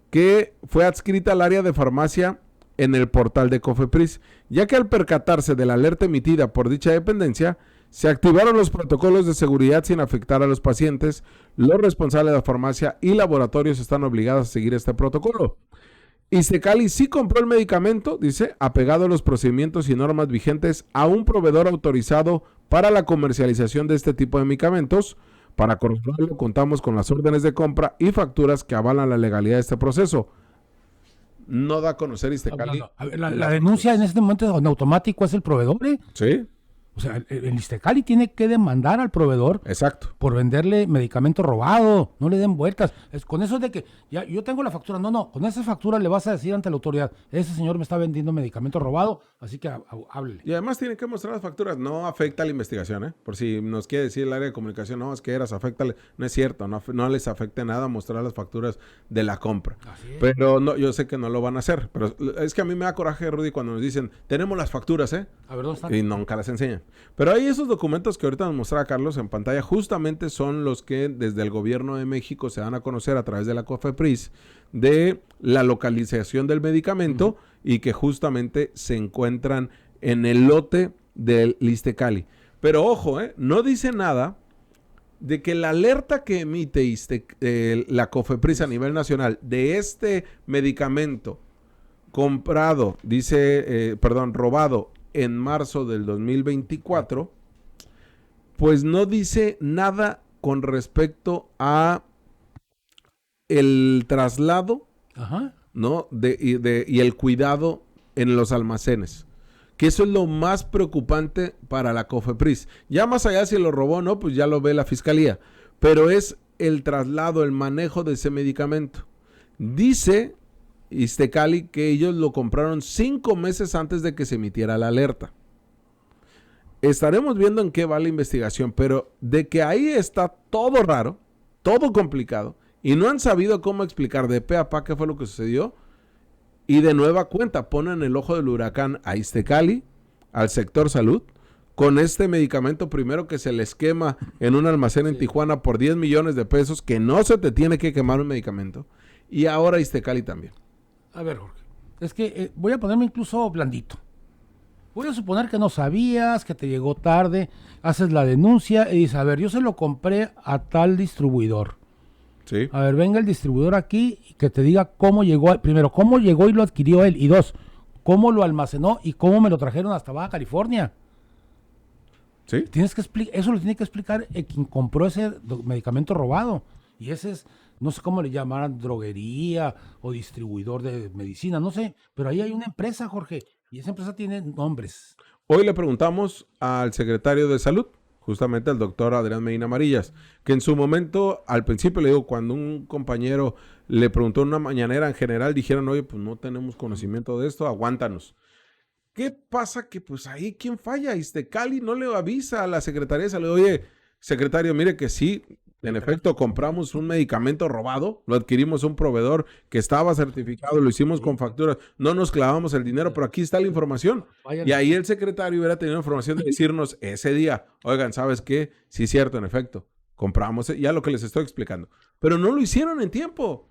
que fue adscrita al área de farmacia en el portal de COFEPRIS, ya que al percatarse de la alerta emitida por dicha dependencia, se activaron los protocolos de seguridad sin afectar a los pacientes. Los responsables de la farmacia y laboratorios están obligados a seguir este protocolo. Iztecali sí compró el medicamento, dice, apegado a los procedimientos y normas vigentes a un proveedor autorizado para la comercialización de este tipo de medicamentos. Para corroborarlo, contamos con las órdenes de compra y facturas que avalan la legalidad de este proceso. No da a conocer Iztecali. A ver, la denuncia en este momento en automático es el proveedor, ¿eh? Sí. O sea, el Iztecali tiene que demandar al proveedor Exacto. por venderle medicamento robado. No le den vueltas. Con eso de que ya yo tengo la factura. No, con esa factura le vas a decir ante la autoridad, ese señor me está vendiendo medicamento robado, así que háblele. Y además tiene que mostrar las facturas. No afecta a la investigación, ¿eh? Por si nos quiere decir el área de comunicación, no, es que afecta. No es cierto, no les afecte nada mostrar las facturas de la compra. Así es. Pero no, yo sé que no lo van a hacer. Pero es que a mí me da coraje, Rudy, cuando nos dicen, tenemos las facturas, ¿eh? A ver, ¿dónde están? Y nunca las enseñan. Pero ahí esos documentos que ahorita nos mostraba Carlos en pantalla justamente son los que desde el gobierno de México se dan a conocer a través de la COFEPRIS de la localización del medicamento y que justamente se encuentran en el lote del Iztecali. Pero ojo, no dice nada de que la alerta que emite la COFEPRIS a nivel nacional de este medicamento comprado, robado en marzo del 2024, pues no dice nada con respecto a el traslado, ¿no? Y el cuidado en los almacenes. Que eso es lo más preocupante para la COFEPRIS. Ya más allá si lo robó o no, pues ya lo ve la fiscalía. Pero es el traslado, el manejo de ese medicamento. Dice Iztecali que ellos lo compraron 5 meses antes de que se emitiera la alerta. Estaremos viendo en qué va la investigación, pero de que ahí está todo raro, todo complicado, y no han sabido cómo explicar de pe a pa qué fue lo que sucedió, y de nueva cuenta ponen el ojo del huracán a Iztecali, al sector salud, con este medicamento primero que se les quema en un almacén en Tijuana por 10 millones de pesos, que no se te tiene que quemar un medicamento, y ahora Iztecali también. A ver, Jorge, es que voy a ponerme incluso blandito. Voy a suponer que no sabías, que te llegó tarde, haces la denuncia y dices, a ver, yo se lo compré a tal distribuidor. Sí. A ver, venga el distribuidor aquí y que te diga cómo llegó, primero, cómo llegó y lo adquirió él, y 2, cómo lo almacenó y cómo me lo trajeron hasta Baja California. Sí. Tienes que eso lo tiene que explicar quien compró ese medicamento robado. Y ese es no sé cómo le llamaran, droguería o distribuidor de medicina, no sé, pero ahí hay una empresa, Jorge, y esa empresa tiene nombres. Hoy le preguntamos al secretario de Salud, justamente al doctor Adrián Medina Amarillas, que en su momento, al principio le digo, cuando un compañero le preguntó en una mañanera en general, dijeron, oye, pues no tenemos conocimiento de esto, aguántanos. ¿Qué pasa? Que pues ahí, ¿quién falla? Iztecali no le avisa a la Secretaría de Salud, oye, secretario, mire que sí, en efecto, compramos un medicamento robado, lo adquirimos a un proveedor que estaba certificado, lo hicimos con facturas, no nos clavamos el dinero, pero aquí está la información. Y ahí el secretario hubiera tenido información de decirnos ese día, oigan, ¿sabes qué? Sí es cierto, en efecto, compramos ya lo que les estoy explicando. Pero no lo hicieron en tiempo.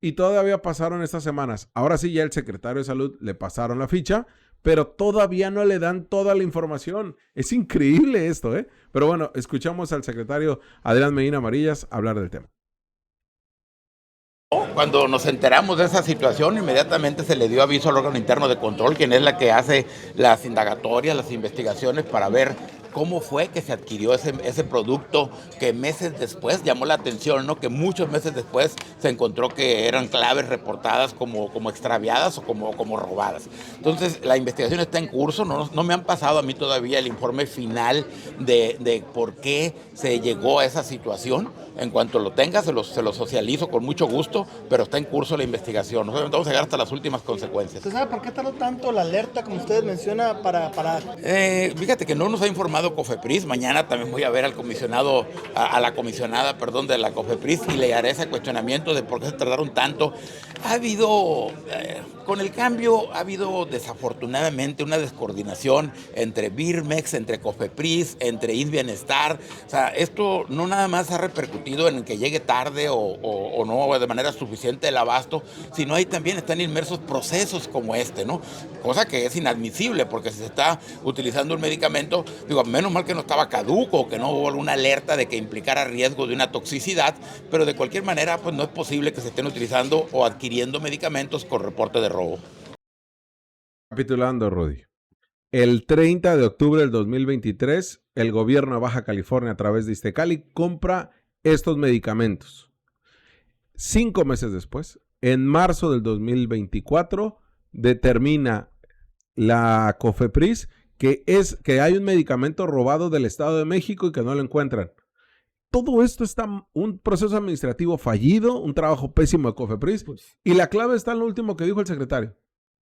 Y todavía pasaron estas semanas. Ahora sí, ya el secretario de Salud le pasaron la ficha, pero todavía no le dan toda la información. Es increíble esto, ¿eh? Pero bueno, escuchamos al secretario Adrián Medina Amarillas hablar del tema. Cuando nos enteramos de esa situación, inmediatamente se le dio aviso al órgano interno de control, quien es la que hace las indagatorias, las investigaciones para ver cómo fue que se adquirió ese producto que meses después llamó la atención, ¿no? Que muchos meses después se encontró que eran claves reportadas como extraviadas o como robadas. Entonces, la investigación está en curso, no me han pasado a mí todavía el informe final de por qué se llegó a esa situación. En cuanto lo tenga, se lo socializo con mucho gusto, pero está en curso la investigación. Nosotros vamos a llegar hasta las últimas consecuencias. ¿Usted sabe por qué tardó tanto la alerta, como usted menciona, para...? Fíjate que no nos ha informado COFEPRIS. Mañana también voy a ver al comisionado, a la comisionada, de la COFEPRIS y le haré ese cuestionamiento de por qué se tardaron tanto. Ha habido, con el cambio, ha habido desafortunadamente una descoordinación entre Birmex, entre COFEPRIS, entre INS-Bienestar. O sea, esto no nada más ha repercutido en que llegue tarde o no de manera suficiente el abasto, sino ahí también están inmersos procesos como este, ¿no? Cosa que es inadmisible, porque si se está utilizando un medicamento, digo, menos mal que no estaba caduco, que no hubo alguna alerta de que implicara riesgo de una toxicidad, pero de cualquier manera, pues no es posible que se estén utilizando o adquiriendo medicamentos con reporte de robo. Capitulando, Rudy. El 30 de octubre del 2023, el gobierno de Baja California, a través de Iztecali, compra estos medicamentos. 5 meses después, en marzo del 2024, determina la COFEPRIS que hay un medicamento robado del Estado de México y que no lo encuentran. Todo esto está un proceso administrativo fallido, un trabajo pésimo de COFEPRIS, y la clave está en lo último que dijo el secretario.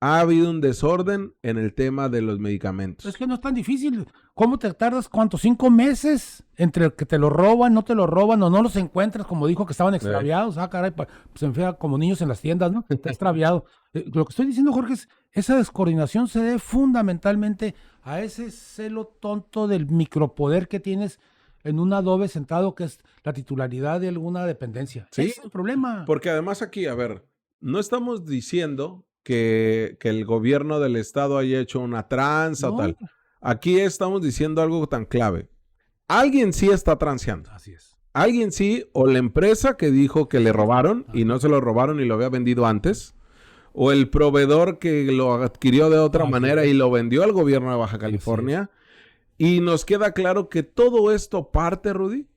Ha habido un desorden en el tema de los medicamentos. Es que no es tan difícil. ¿Cómo te tardas? ¿Cuánto? 5 meses entre que te lo roban, no te lo roban o no los encuentras, como dijo que estaban extraviados? Ah, caray, se enfía como niños en las tiendas, ¿no? Está extraviado. Lo que estoy diciendo, Jorge, es esa descoordinación se debe fundamentalmente a ese celo tonto del micropoder que tienes en un adobe sentado, que es la titularidad de alguna dependencia. Sí, ese es el problema. Porque además aquí, a ver, no estamos diciendo que el gobierno del estado haya hecho una tranza o tal. Aquí estamos diciendo algo tan clave. Alguien sí está transeando. Así es. Alguien sí, o la empresa que dijo que le robaron y no se lo robaron y lo había vendido antes, o el proveedor que lo adquirió de otra manera y lo vendió al gobierno de Baja California. Y nos queda claro que todo esto parte, Rudy,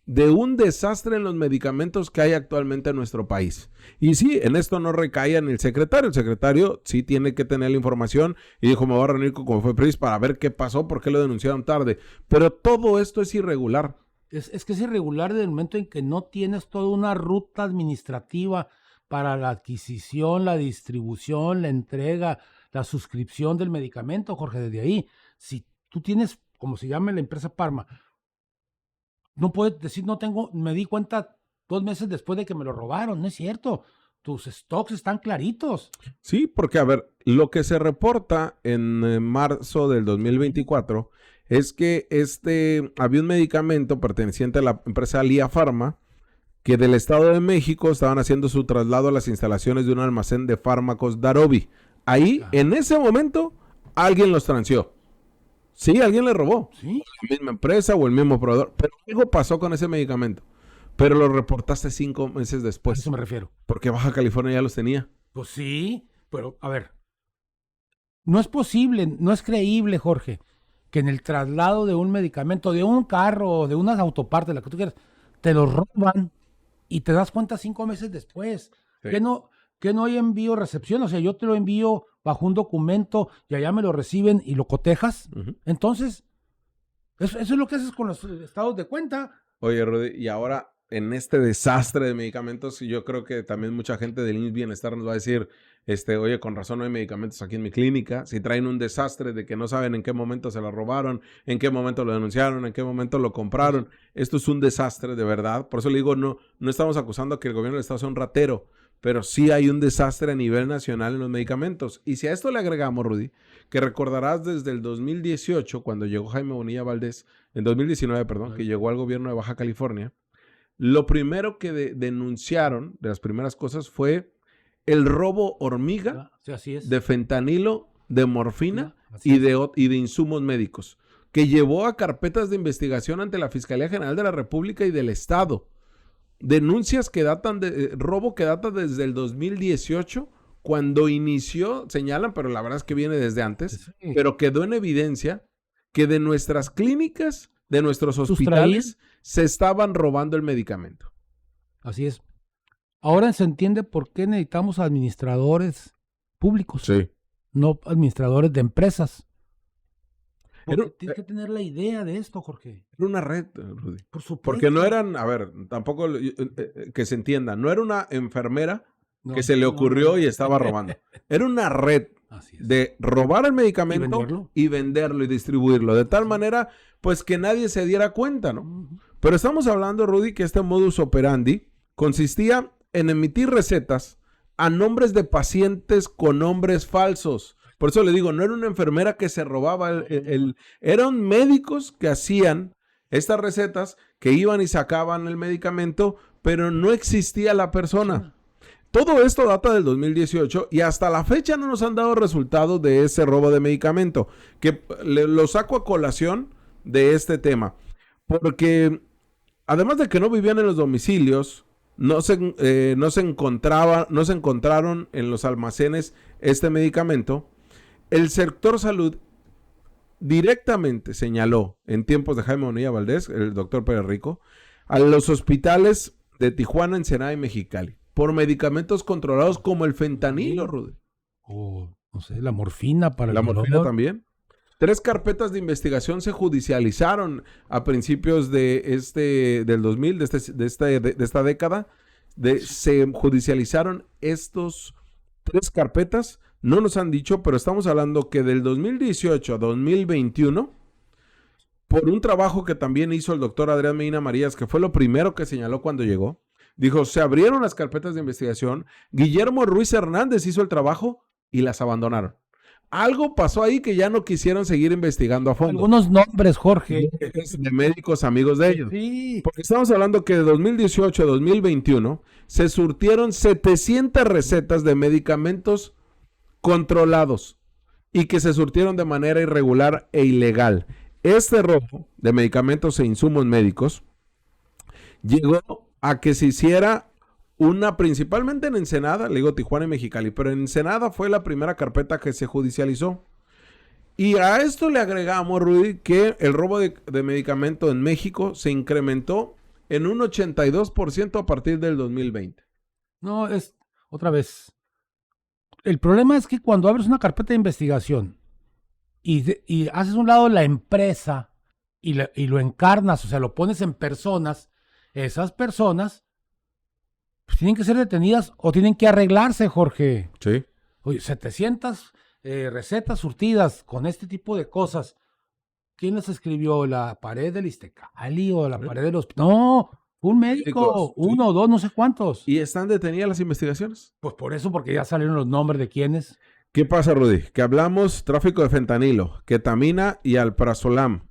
de un desastre en los medicamentos que hay actualmente en nuestro país. Y sí, en esto no recae en el secretario. El secretario sí tiene que tener la información y dijo, me voy a reunir con COFEPRIS para ver qué pasó, por qué lo denunciaron tarde. Pero todo esto es irregular. Es que es irregular desde el momento en que no tienes toda una ruta administrativa para la adquisición, la distribución, la entrega, la suscripción del medicamento, Jorge. Desde ahí, si tú tienes, como se llama la empresa Parma, no puedes decir, me di cuenta 2 meses después de que me lo robaron. No es cierto. Tus stocks están claritos. Sí, porque a ver, lo que se reporta en marzo del 2024 es que había un medicamento perteneciente a la empresa Lía Pharma que del Estado de México estaban haciendo su traslado a las instalaciones de un almacén de fármacos Darovi. Ahí, en ese momento, alguien los transió. Sí, alguien le robó. ¿Sí? La misma empresa o el mismo proveedor. Pero algo pasó con ese medicamento. Pero lo reportaste 5 meses después. A eso me refiero. Porque Baja California ya los tenía. Pues sí, pero a ver. No es posible, no es creíble, Jorge, que en el traslado de un medicamento, de un carro, de unas autopartes, la que tú quieras, te los roban y te das cuenta 5 meses después. Sí. Que no hay envío-recepción, o sea, yo te lo envío bajo un documento y allá me lo reciben y lo cotejas. Ujú. Entonces, eso es lo que haces con los estados de cuenta. Oye, Rudy, y ahora en este desastre de medicamentos, yo creo que también mucha gente del IMSS Bienestar nos va a decir, oye, con razón no hay medicamentos aquí en mi clínica. Si traen un desastre de que no saben en qué momento se la robaron, en qué momento lo denunciaron, en qué momento lo compraron. Esto es un desastre de verdad. Por eso le digo, no estamos acusando a que el gobierno del Estado sea un ratero, pero sí hay un desastre a nivel nacional en los medicamentos. Y si a esto le agregamos, Rudy, que recordarás desde el 2018, cuando llegó Jaime Bonilla Valdés, en 2019, perdón, que llegó al gobierno de Baja California, lo primero que denunciaron, de las primeras cosas, fue el robo hormiga Sí, así es. de fentanilo, de morfina Así es. y de insumos médicos, que llevó a carpetas de investigación ante la Fiscalía General de la República y del Estado. Denuncias que datan de robo que data desde el 2018, cuando inició, señalan, pero la verdad es que viene desde antes, Sí. pero quedó en evidencia que de nuestras clínicas, de nuestros hospitales, se estaban robando el medicamento. Así es. Ahora se entiende por qué necesitamos administradores públicos, Sí. no administradores de empresas. Porque Pero, tienes que tener la idea de esto, Jorge. Era una red, Rudy. Por supuesto. Porque no eran, a ver, tampoco que se entienda, no era una enfermera No, que se le no, ocurrió no. y estaba robando. Era una red Así es. de robar el medicamento ¿Y venderlo? y venderlo y distribuirlo, de tal manera, pues que nadie se diera cuenta, ¿no? Ujú. Pero estamos hablando, Rudy, que este modus operandi consistía en emitir recetas a nombres de pacientes con nombres falsos. Por eso le digo, no era una enfermera que se robaba eran médicos que hacían estas recetas, que iban y sacaban el medicamento, pero no existía la persona. Todo esto data del 2018 y hasta la fecha no nos han dado resultados de ese robo de medicamento, que lo saco a colación de este tema, porque además de que no vivían en los domicilios, no se encontraron en los almacenes este medicamento. El sector salud directamente señaló en tiempos de Jaime Bonilla Valdés, el doctor Pérez Rico, a los hospitales de Tijuana, Ensenada y Mexicali por medicamentos controlados como el fentanilo, Rudy. O, no sé, la morfina para La el morfina dolor. también. 3 carpetas de investigación se judicializaron a principios del 2000, de esta década. Se judicializaron estos 3 carpetas. No nos han dicho, pero estamos hablando que del 2018 a 2021, por un trabajo que también hizo el doctor Adrián Medina Marías, que fue lo primero que señaló cuando llegó, dijo, se abrieron las carpetas de investigación, Guillermo Ruiz Hernández hizo el trabajo y las abandonaron. Algo pasó ahí que ya no quisieron seguir investigando a fondo. Algunos nombres, Jorge. De médicos amigos de ellos. Sí. Porque estamos hablando que de 2018 a 2021 se surtieron 700 recetas de medicamentos controlados y que se surtieron de manera irregular e ilegal. Este robo de medicamentos e insumos médicos llegó a que se hiciera una, principalmente en Ensenada, le digo Tijuana y Mexicali, pero en Ensenada fue la primera carpeta que se judicializó. Y a esto le agregamos, Rudy, que el robo de medicamento en México se incrementó en un 82% a partir del 2020. No, es otra vez. El problema es que cuando abres una carpeta de investigación y haces a un lado la empresa y lo encarnas, o sea, lo pones en personas, esas personas pues, tienen que ser detenidas o tienen que arreglarse, Jorge. Sí. Oye, 700 recetas surtidas con este tipo de cosas. ¿Quién las escribió? ¿La pared del Iztecali o la pared del hospital? No, un médico, Médicos, sí. 1 o 2, no sé cuántos. ¿Y están detenidas las investigaciones? Pues por eso, porque ya salieron los nombres de quiénes. ¿Qué pasa, Rudy? Que hablamos tráfico de fentanilo, ketamina y alprazolam.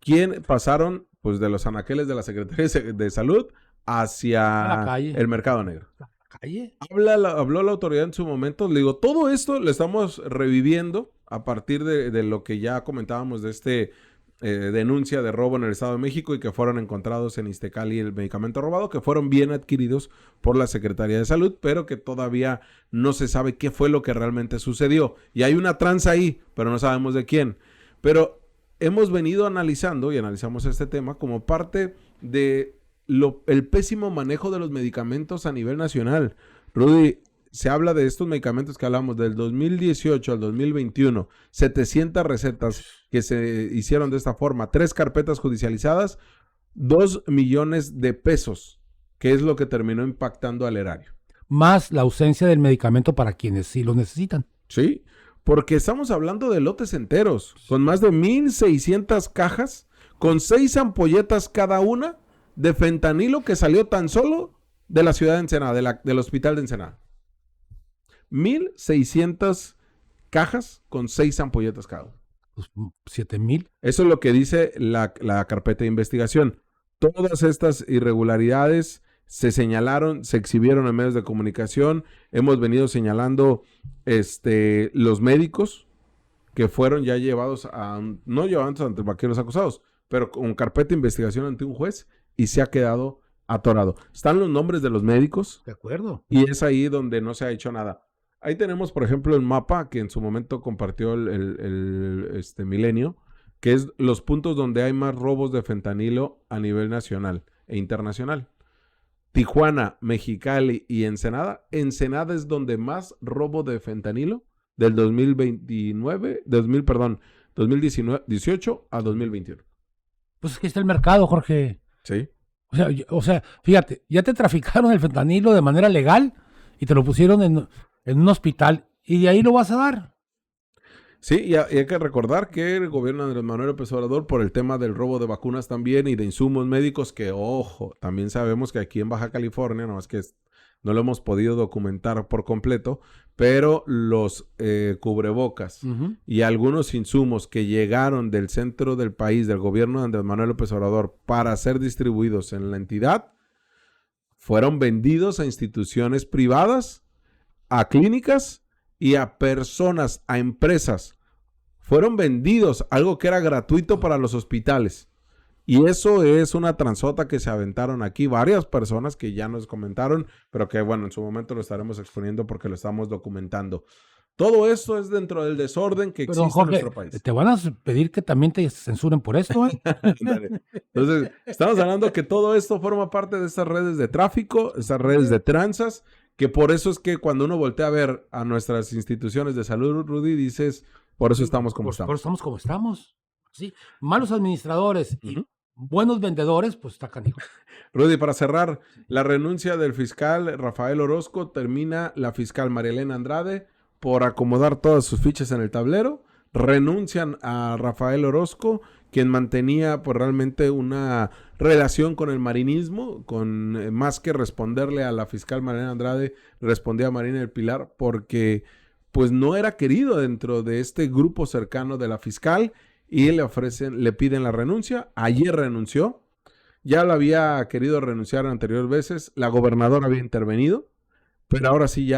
¿Quién pasaron pues de los anaqueles de la Secretaría de Salud hacia A la calle. el mercado negro? Calle. Habló la autoridad en su momento. Le digo, todo esto lo estamos reviviendo a partir de lo que ya comentábamos de denuncia de robo en el Estado de México y que fueron encontrados en Iztecali el medicamento robado, que fueron bien adquiridos por la Secretaría de Salud, pero que todavía no se sabe qué fue lo que realmente sucedió. Y hay una tranza ahí, pero no sabemos de quién. Pero hemos venido analizando y analizamos este tema como parte de el pésimo manejo de los medicamentos a nivel nacional. Rudy, se habla de estos medicamentos que hablamos del 2018 al 2021, 700 recetas que se hicieron de esta forma, 3 carpetas judicializadas, 2 millones de pesos, que es lo que terminó impactando al erario. Más la ausencia del medicamento para quienes sí lo necesitan. Sí, porque estamos hablando de lotes enteros, con más de 1,600 cajas, con 6 ampolletas cada una de fentanilo que salió tan solo de la ciudad de Ensenada, del hospital de Ensenada. 1,600 cajas con 6 ampolletas cada una. Pues 7,000. Eso es lo que dice la carpeta de investigación. Todas estas irregularidades se señalaron, se exhibieron en medios de comunicación. Hemos venido señalando los médicos que fueron ya llevados no llevados ante vaqueros acusados, pero con carpeta de investigación ante un juez y se ha quedado atorado. Están los nombres de los médicos. De acuerdo. Y es ahí donde no se ha hecho nada. Ahí tenemos, por ejemplo, el mapa que en su momento compartió el Milenio, que es los puntos donde hay más robos de fentanilo a nivel nacional e internacional. Tijuana, Mexicali y Ensenada. Ensenada es donde más robo de fentanilo del 2018 a 2021. Pues es que está el mercado, Jorge. Sí. O sea, fíjate, ya te traficaron el fentanilo de manera legal y te lo pusieron en un hospital y de ahí lo vas a dar. Sí, y hay que recordar que el gobierno de Andrés Manuel López Obrador, por el tema del robo de vacunas también y de insumos médicos, que ojo, también sabemos que aquí en Baja California, no es que no lo hemos podido documentar por completo, pero los cubrebocas y algunos insumos que llegaron del centro del país, del gobierno de Andrés Manuel López Obrador, para ser distribuidos en la entidad, fueron vendidos a instituciones privadas, a clínicas y a personas, a empresas. Fueron vendidos, algo que era gratuito para los hospitales. Y eso es una transota que se aventaron aquí varias personas que ya nos comentaron, pero que bueno, en su momento lo estaremos exponiendo porque lo estamos documentando. Todo esto es dentro del desorden que existe Jorge, en nuestro país. Te van a pedir que también te censuren por esto, ¿eh? Entonces, estamos hablando que todo esto forma parte de estas redes de tráfico, estas redes de tranzas, que por eso es que cuando uno voltea a ver a nuestras instituciones de salud, Rudy, dices, por eso estamos como estamos. Por eso estamos como estamos. Sí. Malos administradores y buenos vendedores, pues está canijo. Rudy, para cerrar, la renuncia del fiscal Rafael Orozco, termina la fiscal María Elena Andrade por acomodar todas sus fichas en el tablero. Renuncian a Rafael Orozco, quien mantenía pues realmente una relación con el marinismo, con más que responderle a la fiscal María Andrade, respondía a Marina del Pilar, porque pues no era querido dentro de este grupo cercano de la fiscal y le piden la renuncia. Ayer renunció, ya lo había querido renunciar anteriores veces, la gobernadora había intervenido, pero ahora sí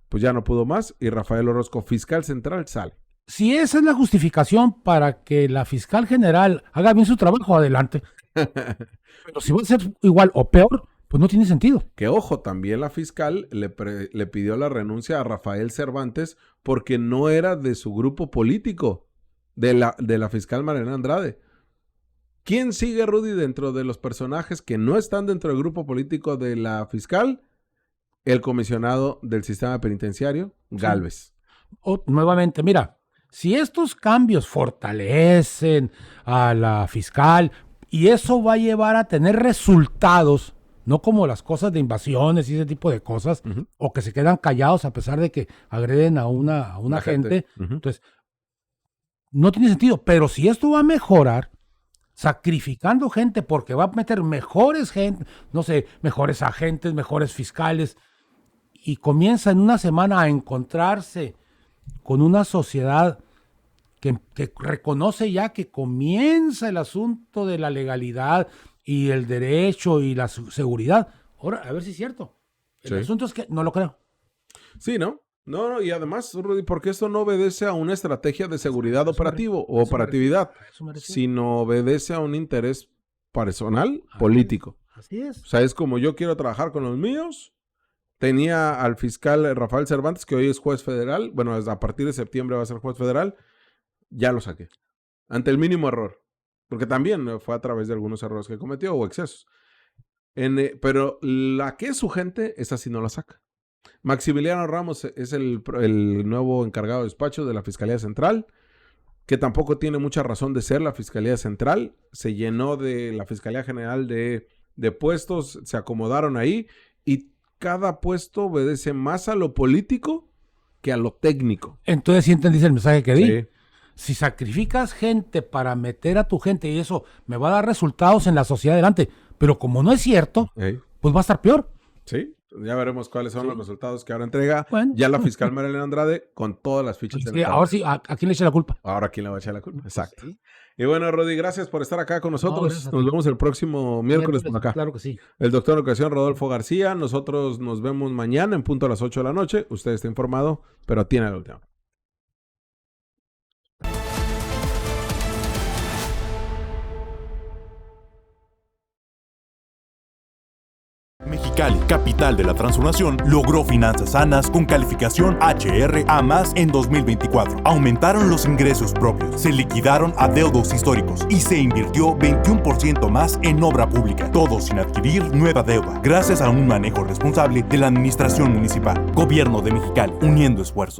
pues ya no pudo más y Rafael Orozco, fiscal central, sale. Si esa es la justificación para que la fiscal general haga bien su trabajo, adelante. Pero si va a ser igual o peor, pues no tiene sentido. Que ojo, también la fiscal le pidió la renuncia a Rafael Cervantes porque no era de su grupo político, de la fiscal Mariana Andrade. ¿Quién sigue, Rudy, dentro de los personajes que no están dentro del grupo político de la fiscal? El comisionado del sistema penitenciario, Gálvez. Nuevamente, mira, si estos cambios fortalecen a la fiscal y eso va a llevar a tener resultados, no como las cosas de invasiones y ese tipo de cosas, o que se quedan callados a pesar de que agreden a una gente, entonces no tiene sentido. Pero si esto va a mejorar, sacrificando gente porque va a meter mejores gente, no sé, mejores agentes, mejores fiscales, y comienza en una semana a encontrarse con una sociedad que reconoce ya que comienza el asunto de la legalidad y el derecho y la seguridad. Ahora, a ver si es cierto. El asunto es que no lo creo. Sí, ¿no? No, y además, Rudy, porque esto no obedece a una estrategia de seguridad operativo o operatividad, sino obedece a un interés personal, político. Así es. O sea, es como yo quiero trabajar con los míos. Tenía al fiscal Rafael Cervantes, que hoy es juez federal. Bueno, a partir de septiembre va a ser juez federal. Ya lo saqué. Ante el mínimo error. Porque también fue a través de algunos errores que cometió o excesos. Pero la que es su gente, esa sí no la saca. Maximiliano Ramos es el nuevo encargado de despacho de la Fiscalía Central, que tampoco tiene mucha razón de ser la Fiscalía Central. Se llenó de la Fiscalía General de puestos, se acomodaron ahí y cada puesto obedece más a lo político que a lo técnico. Entonces, ¿sí entendiste el mensaje que di? Sí. Si sacrificas gente para meter a tu gente y eso me va a dar resultados en la sociedad adelante, pero como no es cierto, pues va a estar peor. Sí, ya veremos cuáles son los resultados que ahora entrega Bueno. ya la fiscal Marilena Andrade con todas las fichas. Sí, ahora sí, ¿a quién le echa la culpa? Ahora, ¿quién le va a echar la culpa? Exacto. Sí. Y bueno, Rodi, gracias por estar acá con nosotros. No, nos vemos el próximo miércoles por acá. Claro que sí. El doctor en educación Rodolfo García. Nosotros nos vemos mañana en punto a las 8 de la noche. Usted está informado, pero tiene la última. Mexicali, capital de la transformación, logró finanzas sanas con calificación HR A+ en 2024. Aumentaron los ingresos propios, se liquidaron adeudos históricos y se invirtió 21% más en obra pública. Todo sin adquirir nueva deuda, gracias a un manejo responsable de la administración municipal. Gobierno de Mexicali, uniendo esfuerzos.